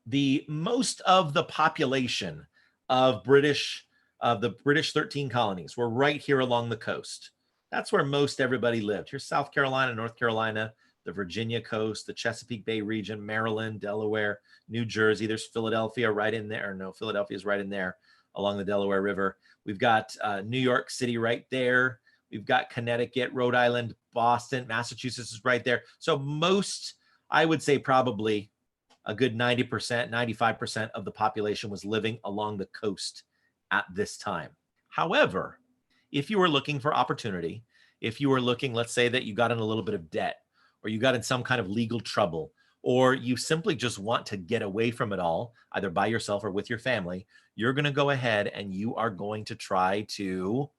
the most of the population of the British 13 colonies were right here along the coast. That's where most everybody lived. Here's South Carolina, North Carolina, the Virginia coast, the Chesapeake Bay region, Maryland, Delaware, New Jersey. There's Philadelphia right in there. No, Philadelphia is right in there along the Delaware River. We've got New York City right there. We've got Connecticut, Rhode Island, Boston, Massachusetts is right there. So most, I would say probably a good 90%, 95% of the population was living along the coast at this time. However, if you were looking for opportunity, if you were looking, let's say that you got in a little bit of debt, or you got in some kind of legal trouble, or you simply just want to get away from it all, either by yourself or with your family, you're going to go ahead and you are going to try to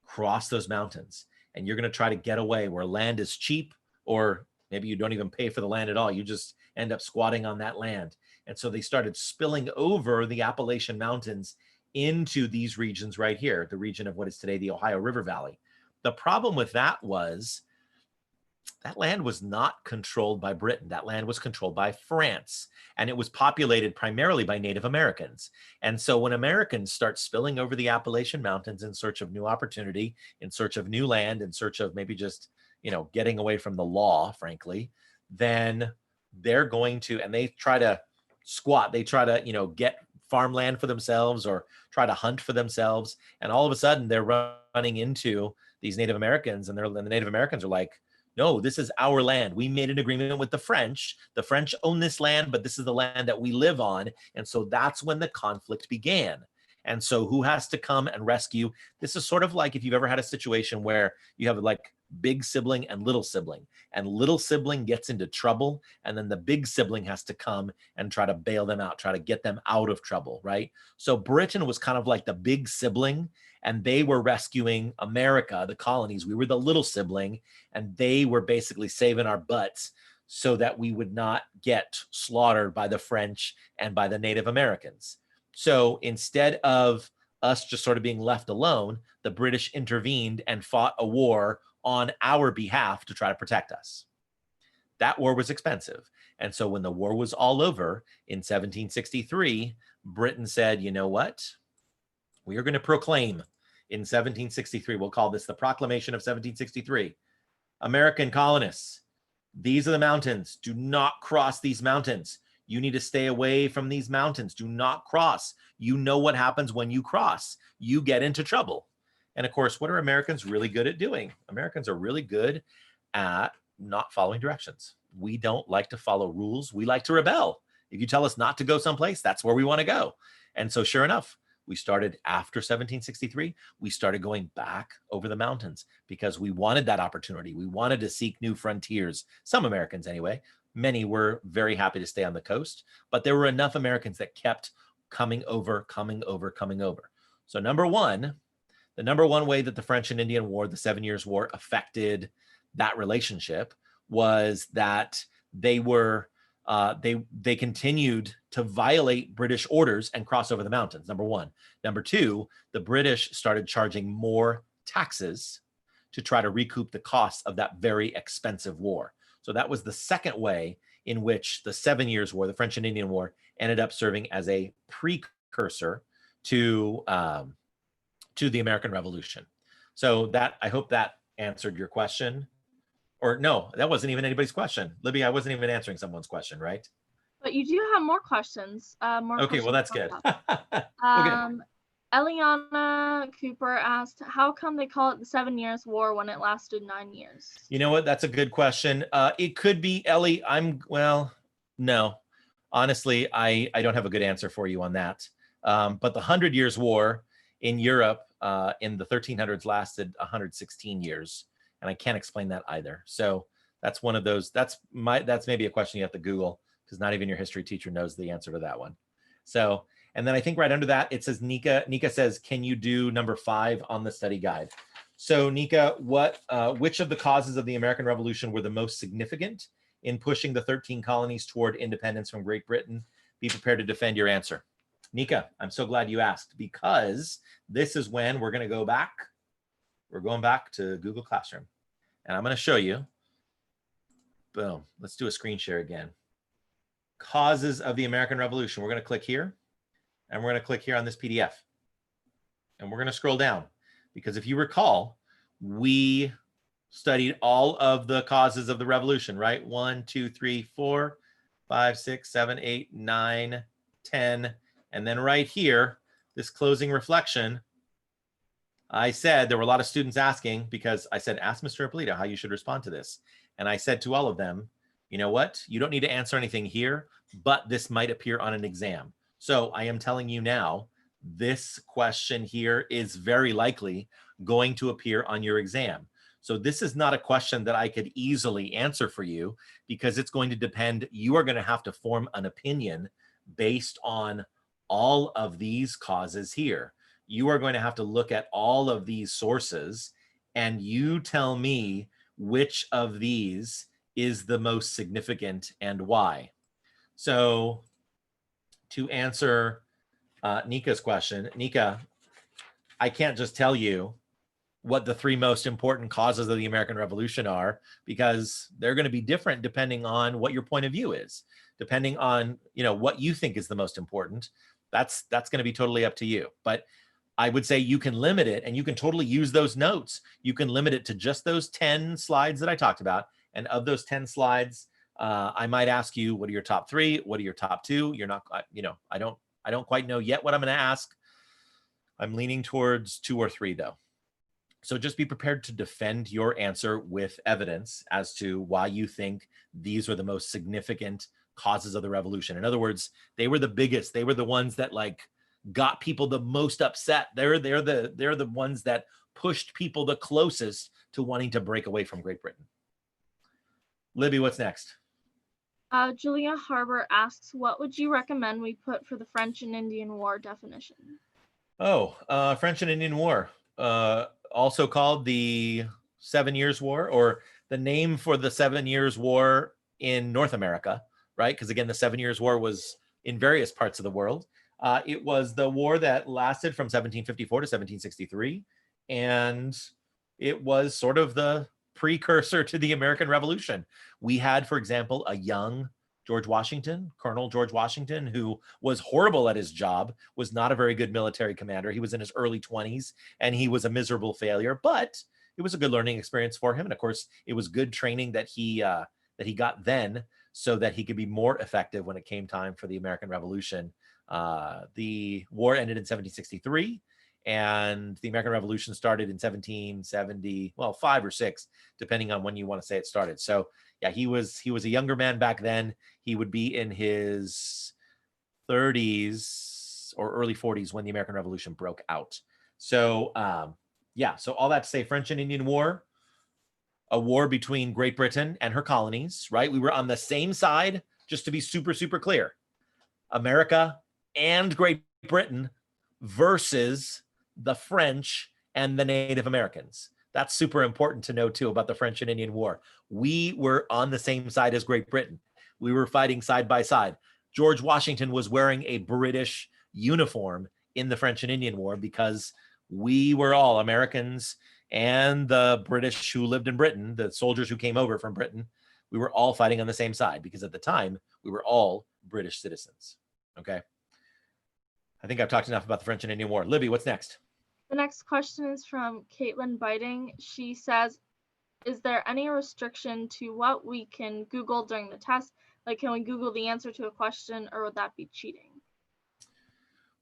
cross those mountains. And you're going to try to get away where land is cheap, or maybe you don't even pay for the land at all. You just end up squatting on that land. And so they started spilling over the Appalachian Mountains into these regions right here, the region of what is today the Ohio River Valley. The problem with that was that land was not controlled by Britain. That land was controlled by France, and it was populated primarily by Native Americans. And so when Americans start spilling over the Appalachian Mountains in search of new opportunity, in search of new land, in search of maybe just, getting away from the law, frankly, then they're going to, and they try to squat, they try to, get farmland for themselves or try to hunt for themselves. And all of a sudden they're running into these Native Americans, and the Native Americans are like, no, this is our land. We made an agreement with the French. The French own this land, but this is the land that we live on. And so that's when the conflict began. And so who has to come and rescue? This is sort of like if you've ever had a situation where you have like big sibling and little sibling gets into trouble, and then the big sibling has to come and try to bail them out, try to get them out of trouble, right? So Britain was kind of like the big sibling, and they were rescuing America, the colonies. We were the little sibling, and they were basically saving our butts so that we would not get slaughtered by the French and by the Native Americans. So instead of us just sort of being left alone, the British intervened and fought a war on our behalf to try to protect us. That war was expensive. And so when the war was all over in 1763, Britain said, you know what? We are going to proclaim in 1763, we'll call this the Proclamation of 1763. American colonists, these are the mountains. Do not cross these mountains. You need to stay away from these mountains. Do not cross. You know what happens when you cross. You get into trouble. And of course, what are Americans really good at doing? Americans are really good at not following directions. We don't like to follow rules. We like to rebel. If you tell us not to go someplace, that's where we want to go. And so sure enough, we started after 1763, we started going back over the mountains because we wanted that opportunity. We wanted to seek new frontiers. Some Americans anyway. Many were very happy to stay on the coast, but there were enough Americans that kept coming over. So the number one way that the French and Indian War, the 7 Years' War, affected that relationship was that they were they continued to violate British orders and cross over the mountains, number one. Number two, the British started charging more taxes to try to recoup the costs of that very expensive war. So that was the second way in which the 7 Years' War, the French and Indian War, ended up serving as a precursor to the American Revolution. So that, I hope that answered your question. Or no, that wasn't even anybody's question. Libby, I wasn't even answering someone's question, right? But you do have more questions. Okay, well, that's good. Eliana Cooper asked, how come they call it the 7 Years' War when it lasted 9 years? You know what? That's a good question. It could be, Ellie, no. Honestly, I don't have a good answer for you on that. But the 100 Years' War in Europe in the 1300s lasted 116 years. And I can't explain that either. So that's one of those, that's maybe a question you have to Google, because not even your history teacher knows the answer to that one. So, and then I think right under that, it says, Nika says, can you do number 5 on the study guide? So Nika, which of the causes of the American Revolution were the most significant in pushing the 13 colonies toward independence from Great Britain? Be prepared to defend your answer. Nika, I'm so glad you asked, because this is when we're going to go back. We're going back to Google Classroom, and I'm going to show you. Boom. Let's do a screen share again. Causes of the American Revolution. We're going to click here, and we're going to click here on this PDF. And we're going to scroll down, because if you recall, we studied all of the causes of the revolution, right? 1, 2, 3, 4, 5, 6, 7, 8, 9, 10. And then right here, this closing reflection, I said there were a lot of students asking because I said, ask Mr. Ippolito how you should respond to this. And I said to all of them, you know what? You don't need to answer anything here, but this might appear on an exam. So I am telling you now, this question here is very likely going to appear on your exam. So this is not a question that I could easily answer for you because it's going to depend. You are going to have to form an opinion based on all of these causes here. You are going to have to look at all of these sources and you tell me which of these is the most significant and why. So to answer Nika's question, Nika, I can't just tell you what the three most important causes of the American Revolution are, because they're going to be different depending on what your point of view is, depending on, you know, what you think is the most important. That's going to be totally up to you. But I would say you can limit it, and you can totally use those notes. You can limit it to just those 10 slides that I talked about. And of those 10 slides, I might ask you, what are your top three? What are your top two? You're not, you know, I don't quite know yet what I'm going to ask. I'm leaning towards 2 or 3 though. So just be prepared to defend your answer with evidence as to why you think these are the most significant causes of the revolution. In other words, they were the biggest. They were the ones that like got people the most upset. They're the ones that pushed people the closest to wanting to break away from Great Britain. Libby, what's next? Julia Harbor asks, what would you recommend we put for the French and Indian War definition? Oh, French and Indian War, also called the 7 Years' War, or the name for the 7 Years' War in North America, right? Because again, the 7 Years' War was in various parts of the world. It was the war that lasted from 1754 to 1763, and it was sort of the precursor to the American Revolution. We had, for example, a young George Washington, Colonel George Washington, who was horrible at his job, was not a very good military commander. He was in his early 20s and he was a miserable failure, but it was a good learning experience for him. And of course, it was good training that he got then so that he could be more effective when it came time for the American Revolution. The war ended in 1763 and the American Revolution started in 1770, well, 5 or 6, depending on when you want to say it started. So yeah, he was a younger man back then. He would be in his 30s or early 40s when the American Revolution broke out. So yeah, so all that to say, French and Indian War, a war between Great Britain and her colonies, right? We were on the same side, just to be super, super clear. America and Great Britain versus the French and the Native Americans. That's super important to know too about the French and Indian War. We were on the same side as Great Britain. We were fighting side by side. George Washington was wearing a British uniform in the French and Indian War because we were all Americans and the British who lived in Britain, the soldiers who came over from Britain, we were all fighting on the same side because at the time we were all British citizens. Okay. I think I've talked enough about the French and Indian War. Libby, what's next? The next question is from Caitlin Biting. She says, is there any restriction to what we can Google during the test? Like, can we Google the answer to a question, or would that be cheating?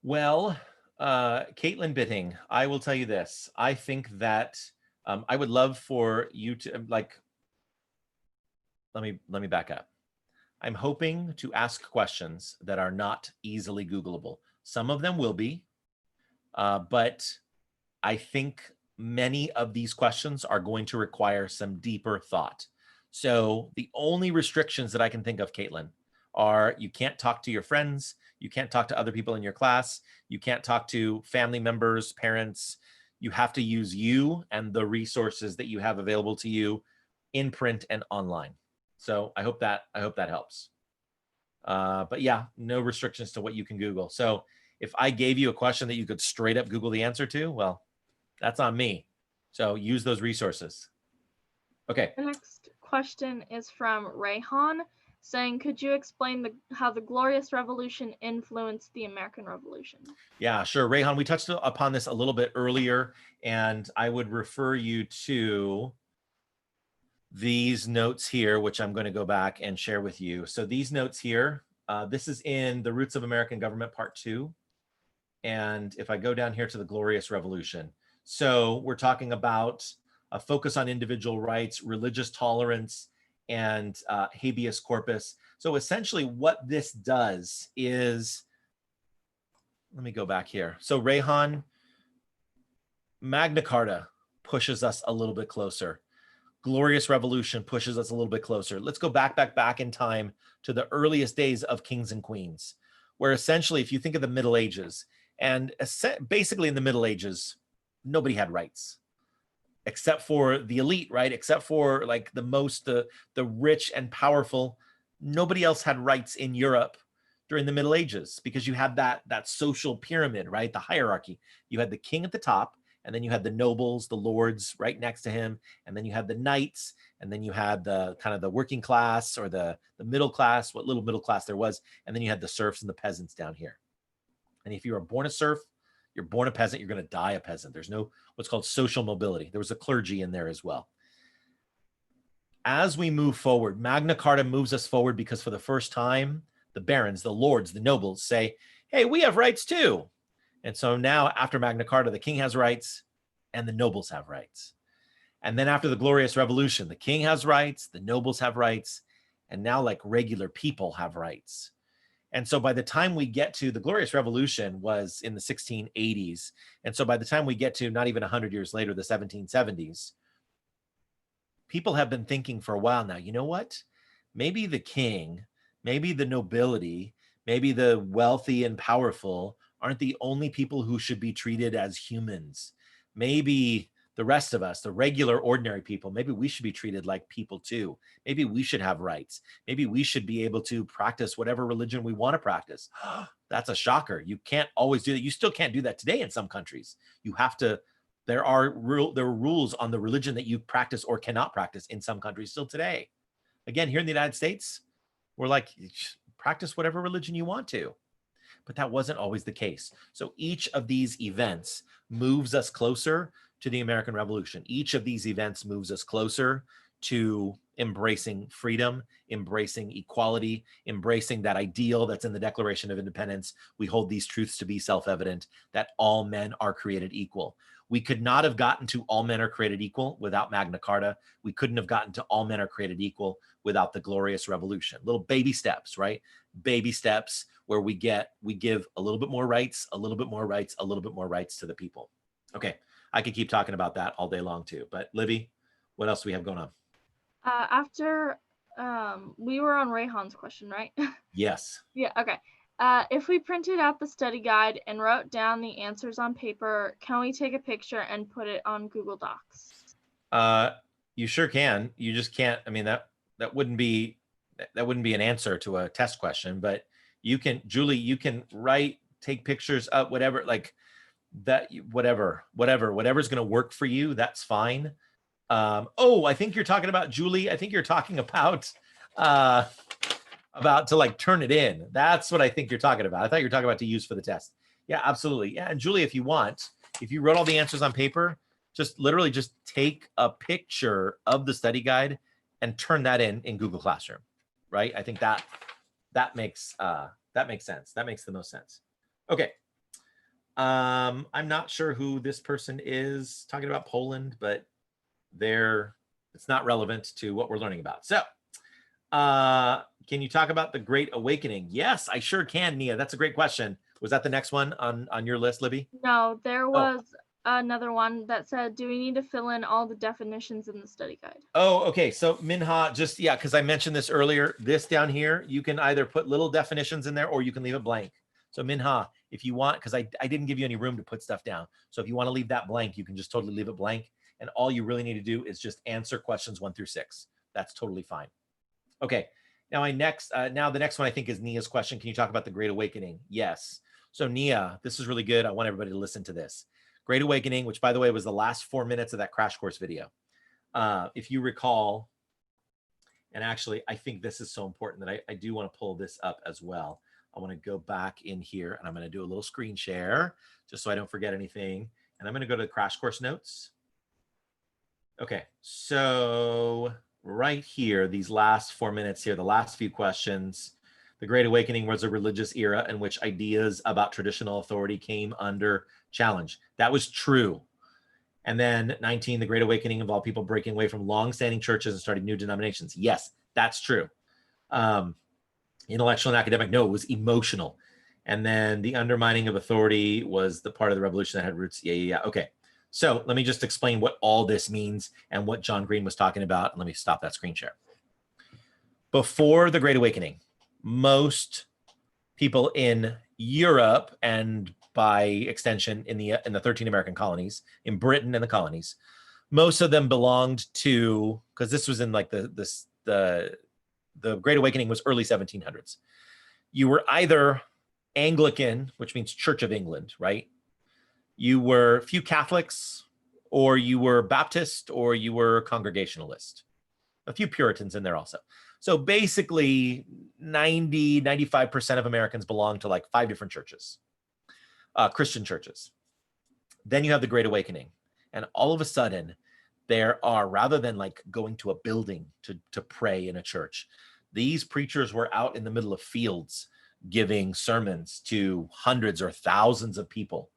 Well, Caitlin Bitting, I will tell you this. I think that I would love for you to let me back up. I'm hoping to ask questions that are not easily Googleable. Some of them will be, but I think many of these questions are going to require some deeper thought. So the only restrictions that I can think of, Caitlin, are you can't talk to your friends, you can't talk to other people in your class, you can't talk to family members, parents. You have to use you and the resources that you have available to you in print and online. So I hope that helps. But yeah, no restrictions to what you can Google. So if I gave you a question that you could straight up Google the answer to, well, that's on me. So use those resources. Okay. The next question is from Rayhan, saying, could you explain how the Glorious Revolution influenced the American Revolution? Yeah, sure. Rayhan, we touched upon this a little bit earlier, and I would refer you to these notes here, which I'm going to go back and share with you. So these notes here, this is in The Roots of American Government, Part 2. And if I go down here to the Glorious Revolution, So we're talking about a focus on individual rights, religious tolerance, and habeas corpus. So essentially what this does is, let me go back here. So Rehan, Magna Carta pushes us a little bit closer. Glorious Revolution pushes us a little bit closer. Let's go back in time to the earliest days of kings and queens, where essentially, if you think of the Middle Ages, and basically in the Middle Ages, nobody had rights except for the elite, right? Except for like the rich and powerful. Nobody else had rights in Europe during the Middle Ages because you had that social pyramid, right? The hierarchy. You had the king at the top, and then you had the nobles, the lords right next to him, and then you had the knights, and then you had the kind of the working class or the middle class, what little middle class there was, and then you had the serfs and the peasants down here. And if you were born a serf, you're born a peasant, you're going to die a peasant. There's no what's called social mobility. There was a clergy in there as well. As we move forward, Magna Carta moves us forward because for the first time, the barons, the lords, the nobles say, hey, we have rights too. And so now after Magna Carta, the king has rights and the nobles have rights. And then after the Glorious Revolution, the king has rights, the nobles have rights, and now like regular people have rights. And so by the time we get to the Glorious Revolution was in the 1680s. And so by the time we get to not even 100 years later, the 1770s, people have been thinking for a while now, you know what? Maybe the king, maybe the nobility, maybe the wealthy and powerful aren't the only people who should be treated as humans. Maybe the rest of us, the regular, ordinary people, maybe we should be treated like people too. Maybe we should have rights. Maybe we should be able to practice whatever religion we want to practice. That's a shocker. You can't always do that. You still can't do that today in some countries. You have to, there are rules on the religion that you practice or cannot practice in some countries still today. Again, here in the United States, we're like, practice whatever religion you want to. But that wasn't always the case. So each of these events moves us closer to the American Revolution. Each of these events moves us closer to embracing freedom, embracing equality, embracing that ideal that's in the Declaration of Independence. We hold these truths to be self-evident, that all men are created equal. We could not have gotten to all men are created equal without Magna Carta. We couldn't have gotten to all men are created equal without the Glorious Revolution. Little baby steps, right? Baby steps where we give a little bit more rights, a little bit more rights, a little bit more rights to the people. Okay, I could keep talking about that all day long too. But Livy, what else do we have going on? After we were on Rayhan's question, right? Yes. Yeah, okay. If we printed out the study guide and wrote down the answers on paper, can we take a picture and put it on Google Docs? You sure can. You just can't. I mean, that wouldn't be an answer to a test question, but you can, Julie, you can take pictures of whatever, like that, whatever's going to work for you. That's fine. Oh, I think you're talking about, Julie. I think you're talking about to like turn it in. That's what I think you're talking about. I thought you were talking about to use for the test. Yeah, absolutely. Yeah. And Julie, if you want, if you wrote all the answers on paper, just literally just take a picture of the study guide and turn that in Google Classroom, right? I think that makes sense. That makes the most sense. Okay. I'm not sure who this person is talking about Poland, but it's not relevant to what we're learning about. So can you talk about the Great Awakening? Yes, I sure can, Nia. That's a great question. Was that the next one on your list, Libby? No, there was another one that said, do we need to fill in all the definitions in the study guide? Oh, okay. So Minha, just, yeah, because I mentioned this earlier, this down here, you can either put little definitions in there or you can leave it blank. So Minha, if you want, because I didn't give you any room to put stuff down. So if you want to leave that blank, you can just totally leave it blank. And all you really need to do is just answer questions 1 through 6. That's totally fine. Okay. Now now the next one I think is Nia's question. Can you talk about the Great Awakening? Yes. So Nia, this is really good. I want everybody to listen to this. Great Awakening, which by the way was the last 4 minutes of that crash course video. If you recall, and actually I think this is so important that I do want to pull this up as well. I want to go back in here and I'm going to do a little screen share just so I don't forget anything. And I'm going to go to the crash course notes. Okay, so right here, these last 4 minutes here, the last few questions. The Great Awakening was a religious era in which ideas about traditional authority came under challenge. That was true. And then 19, the Great Awakening involved people breaking away from long-standing churches and starting new denominations. Yes, that's true. Intellectual and academic, no, it was emotional. And then the undermining of authority was the part of the revolution that had roots. Yeah. Okay. So let me just explain what all this means and what John Green was talking about. Let me stop that screen share. Before the Great Awakening, most people in Europe, and by extension in the 13 American colonies, in Britain and the colonies, most of them belonged to, because this was in like the Great Awakening was early 1700s. You were either Anglican, which means Church of England, right? You were few Catholics, or you were Baptist, or you were Congregationalist. A few Puritans in there also. So basically 95% of Americans belong to like 5 different churches, Christian churches. Then you have the Great Awakening. And all of a sudden there are, rather than like going to a building to pray in a church, these preachers were out in the middle of fields giving sermons to hundreds or thousands of people.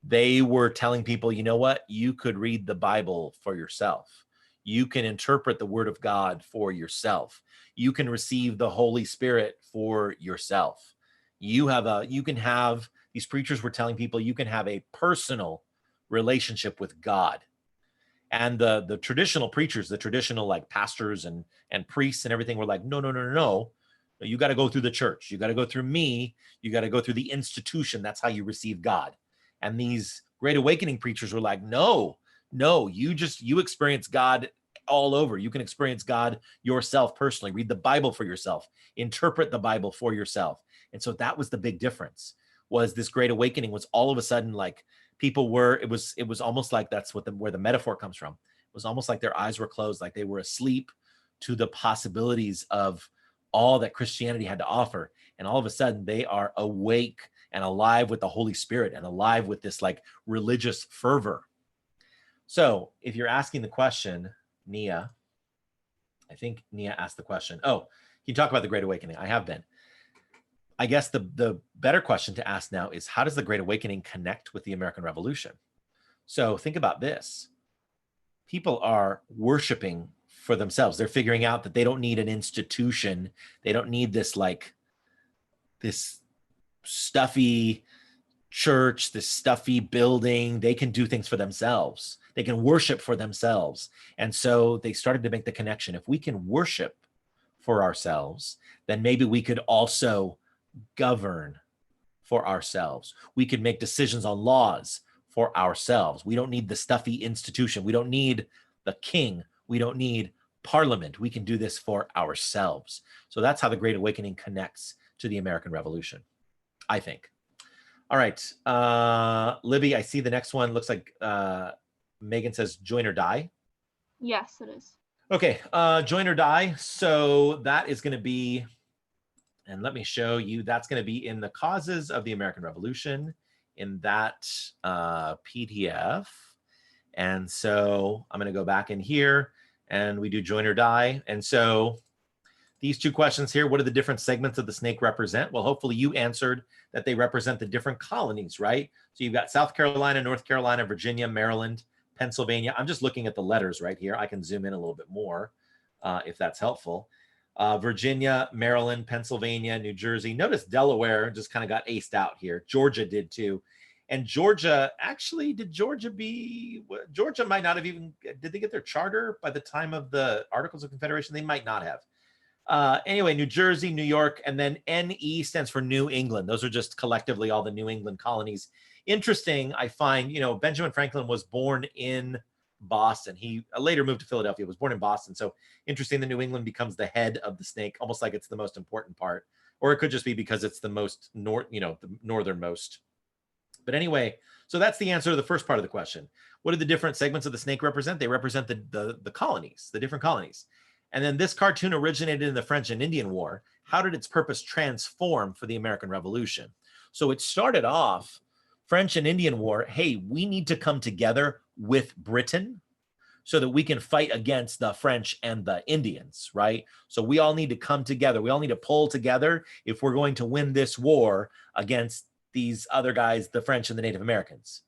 They were telling people, you know what? You could read the Bible for yourself. You can interpret the word of God for yourself. You can receive the Holy Spirit for yourself. These preachers were telling people you can have a personal relationship with God. And the traditional preachers, the traditional like pastors and priests and everything were like, no. You got to go through the church. You got to go through me. You got to go through the institution. That's how you receive God. And these Great Awakening preachers were like, no, you experience God all over. You can experience God yourself personally. Read the Bible for yourself. Interpret the Bible for yourself. And so that was the big difference, was this Great Awakening was all of a sudden like people were, it was almost like that's where the metaphor comes from. It was almost like their eyes were closed, like they were asleep to the possibilities of all that Christianity had to offer. And all of a sudden they are awake and alive with the Holy Spirit and alive with this like religious fervor. So if you're asking the question, Nia, I think Nia asked the question. Oh, you talk about the Great Awakening. I have been. I guess the better question to ask now is, how does the Great Awakening connect with the American Revolution? So think about this. People are worshiping for themselves. They're figuring out that they don't need an institution. They don't need this stuffy church, this stuffy building. They can do things for themselves. They can worship for themselves. And so they started to make the connection. If we can worship for ourselves, then maybe we could also govern for ourselves. We could make decisions on laws for ourselves. We don't need the stuffy institution. We don't need the king. We don't need parliament. We can do this for ourselves. So that's how the Great Awakening connects to the American Revolution, I think. All right, Libby, I see the next one. Looks like Megan says join or die. Yes, it is. Okay, join or die. So that is going to be, and let me show you, that's going to be in the causes of the American Revolution in that PDF. And so I'm going to go back in here and we do join or die. And so these 2 questions here, what do the different segments of the snake represent? Well, hopefully you answered that they represent the different colonies, right? So you've got South Carolina, North Carolina, Virginia, Maryland, Pennsylvania. I'm just looking at the letters right here. I can zoom in a little bit more if that's helpful. Virginia, Maryland, Pennsylvania, New Jersey. Notice Delaware just kind of got aced out here. Georgia did too. And Georgia, actually, Georgia might not have even, did they get their charter by the time of the Articles of Confederation? They might not have. Anyway, New Jersey, New York, and then NE stands for New England. Those are just collectively all the New England colonies. Interesting, I find, Benjamin Franklin was born in Boston. He later moved to Philadelphia, was born in Boston. So interesting that New England becomes the head of the snake, almost like it's the most important part. Or it could just be because it's the most the northernmost. But anyway, so that's the answer to the first part of the question. What do the different segments of the snake represent? They represent the colonies, the different colonies. And then this cartoon originated in the French and Indian War. How did its purpose transform for the American Revolution? So it started off, French and Indian War, hey, we need to come together with Britain so that we can fight against the French and the Indians, right? So we all need to come together. We all need to pull together if we're going to win this war against these other guys, the French and the Native Americans.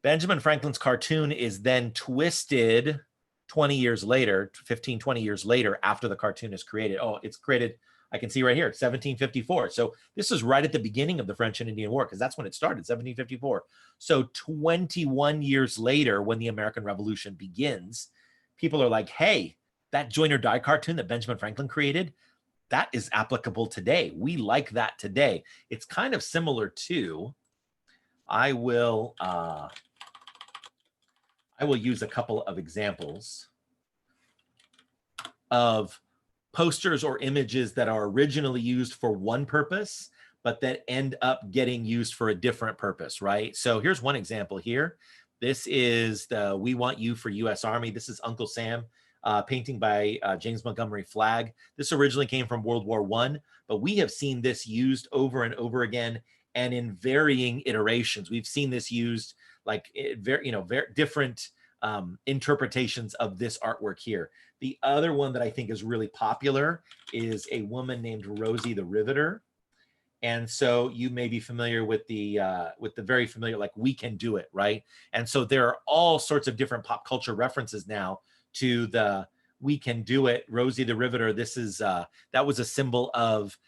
Benjamin Franklin's cartoon is then twisted 20 years later, 15, 20 years later, after the cartoon is created. Oh, it's created, I can see right here, 1754. So this is right at the beginning of the French and Indian War, because that's when it started, 1754. So 21 years later, when the American Revolution begins, people are like, hey, that Join or Die cartoon that Benjamin Franklin created, that is applicable today. We like that today. It's kind of similar to, I will use a couple of examples of posters or images that are originally used for one purpose, but that end up getting used for a different purpose, right? So here's one example here. This is the We Want You for US Army. This is Uncle Sam, painting by James Montgomery Flagg. This originally came from World War I, but we have seen this used over and over again and in varying iterations. We've seen this used like very different interpretations of this artwork here. The other one that I think is really popular is a woman named Rosie the Riveter. And so you may be familiar with the very familiar, like, We Can Do It, right? And so there are all sorts of different pop culture references now to the We Can Do It, Rosie the Riveter. This is, that was a symbol of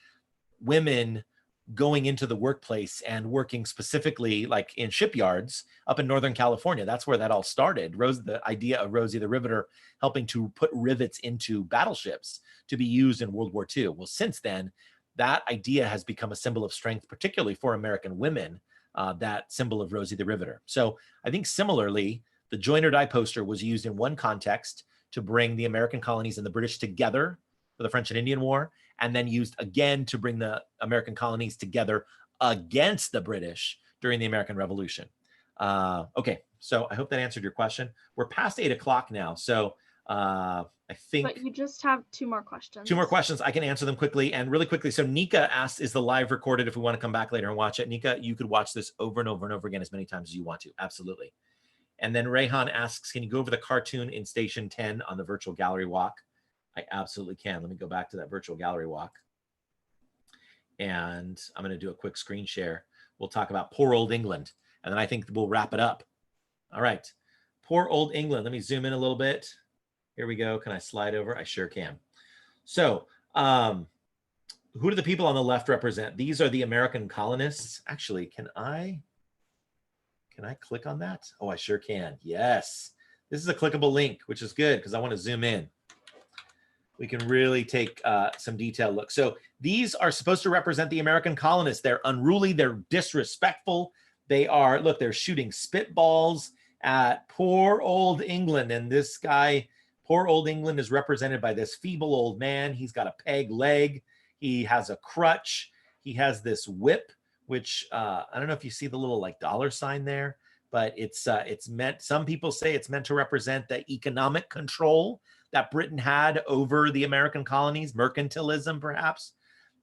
women going into the workplace and working specifically like in shipyards up in Northern California. That's where that all started. The idea of Rosie the Riveter helping to put rivets into battleships to be used in World War II. Well, since then, that idea has become a symbol of strength, particularly for American women, that symbol of Rosie the Riveter. So I think similarly, the Join or Die poster was used in one context to bring the American colonies and the British together for the French and Indian War, and then used again to bring the American colonies together against the British during the American Revolution. Okay, so I hope that answered your question. We're past 8 o'clock now, so I think— But you just have 2 more questions. 2 more questions. I can answer them quickly and really quickly. So Nika asked, is the live recorded if we want to come back later and watch it? Nika, you could watch this over and over and over again as many times as you want to. Absolutely. And then Rayhan asks, can you go over the cartoon in Station 10 on the virtual gallery walk? I absolutely can. Let me go back to that virtual gallery walk. And I'm going to do a quick screen share. We'll talk about poor old England, and then I think we'll wrap it up. All right. Poor old England. Let me zoom in a little bit. Here we go. Can I slide over? I sure can. So who do the people on the left represent? These are the American colonists. Actually, can I click on that? Oh, I sure can. Yes. This is a clickable link, which is good because I want to zoom in. We can really take some detailed look. So these are supposed to represent the American colonists. They're unruly. They're disrespectful. They are, look, they're shooting spitballs at poor old England. And this guy, poor old England, is represented by this feeble old man. He's got a peg leg. He has a crutch. He has this whip, which I don't know if you see the little like dollar sign there, but it's meant, some people say it's meant to represent the economic control that Britain had over the American colonies, mercantilism perhaps.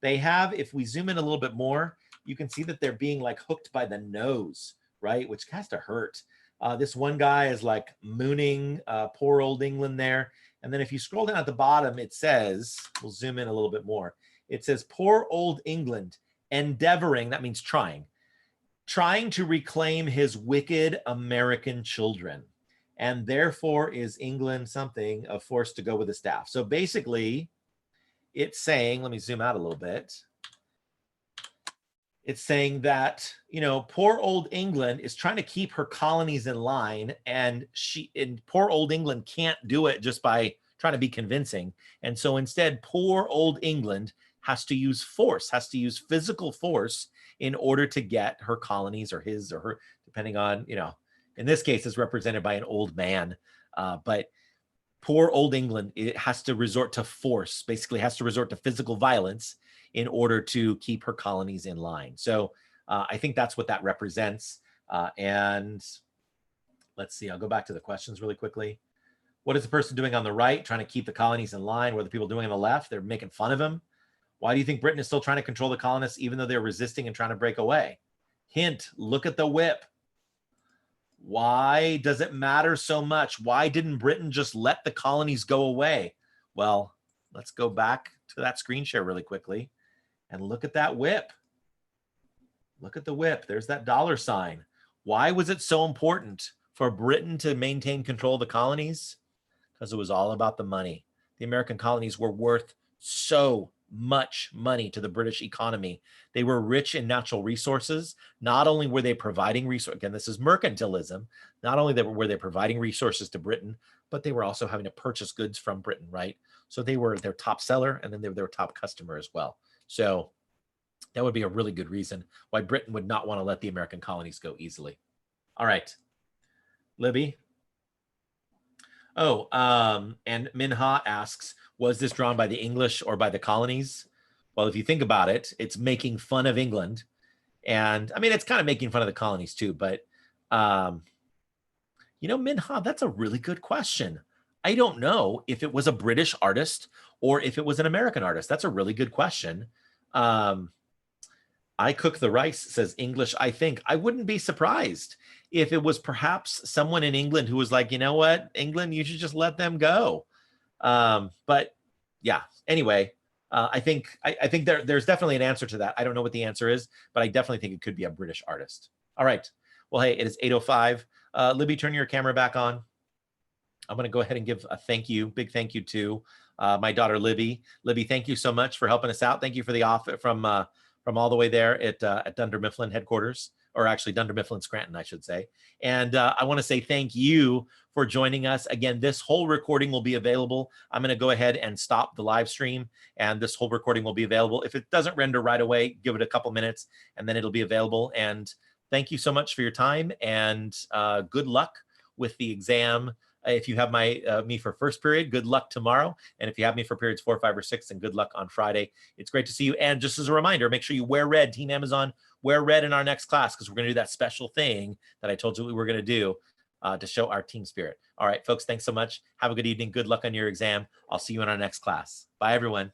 They have, if we zoom in a little bit more, you can see that they're being like hooked by the nose, right? Which has to hurt. This one guy is like mooning poor old England there. And then if you scroll down at the bottom, it says, we'll zoom in a little bit more. It says, poor old England endeavoring, that means trying to reclaim his wicked American children. And therefore is England something of force to go with the staff. So basically it's saying, let me zoom out a little bit. It's saying that, you know, poor old England is trying to keep her colonies in line, and poor old England can't do it just by trying to be convincing. And so instead, poor old England has to use force, has to use physical force in order to get her colonies, or his or her, depending on, you know, in this case, is represented by an old man. But poor old England, it has to resort to force, basically has to resort to physical violence in order to keep her colonies in line. So I think that's what that represents. And let's see, I'll go back to the questions really quickly. What is the person doing on the right, trying to keep the colonies in line? What are the people doing on the left? They're making fun of him. Why do you think Britain is still trying to control the colonists, even though they're resisting and trying to break away? Hint, look at the whip. Why does it matter so much? Why didn't Britain just let the colonies go away? Well, let's go back to that screen share really quickly and look at that whip. Look at the whip. There's that dollar sign. Why was it so important for Britain to maintain control of the colonies? Because it was all about the money. The American colonies were worth so much money to the British economy. They were rich in natural resources. Not only were they providing resources, again, this is mercantilism, not only were they providing resources to Britain, but they were also having to purchase goods from Britain, right? So they were their top seller, and then they were their top customer as well. So that would be a really good reason why Britain would not want to let the American colonies go easily. All right, Libby. Oh, and Minha asks, was this drawn by the English or by the colonies? Well, if you think about it, it's making fun of England. And I mean, it's kind of making fun of the colonies too, but Minha, that's a really good question. I don't know if it was a British artist or if it was an American artist. That's a really good question. I cook the rice, says English, I think. I wouldn't be surprised if it was perhaps someone in England who was like, you know what, England, you should just let them go. But yeah, anyway, I think there's definitely an answer to that. I don't know what the answer is, but I definitely think it could be a British artist. All right. Well, hey, it is 8:05. Libby, turn your camera back on. I'm going to go ahead and give a big thank you to my daughter, Libby. Libby, thank you so much for helping us out. Thank you for the offer from all the way there at Dunder Mifflin headquarters, or actually Dunder Mifflin Scranton, I should say. And I want to say thank you for joining us. Again, this whole recording will be available. I'm going to go ahead and stop the live stream, and this whole recording will be available. If it doesn't render right away, give it a couple minutes, and then it'll be available. And thank you so much for your time, and good luck with the exam. If you have me for first period, good luck tomorrow. And if you have me for periods 4, 5, or 6, then good luck on Friday. It's great to see you. And just as a reminder, make sure you wear red. Team Amazon, wear red in our next class, because we're going to do that special thing that I told you we were going to do to show our team spirit. All right, folks, thanks so much. Have a good evening. Good luck on your exam. I'll see you in our next class. Bye, everyone.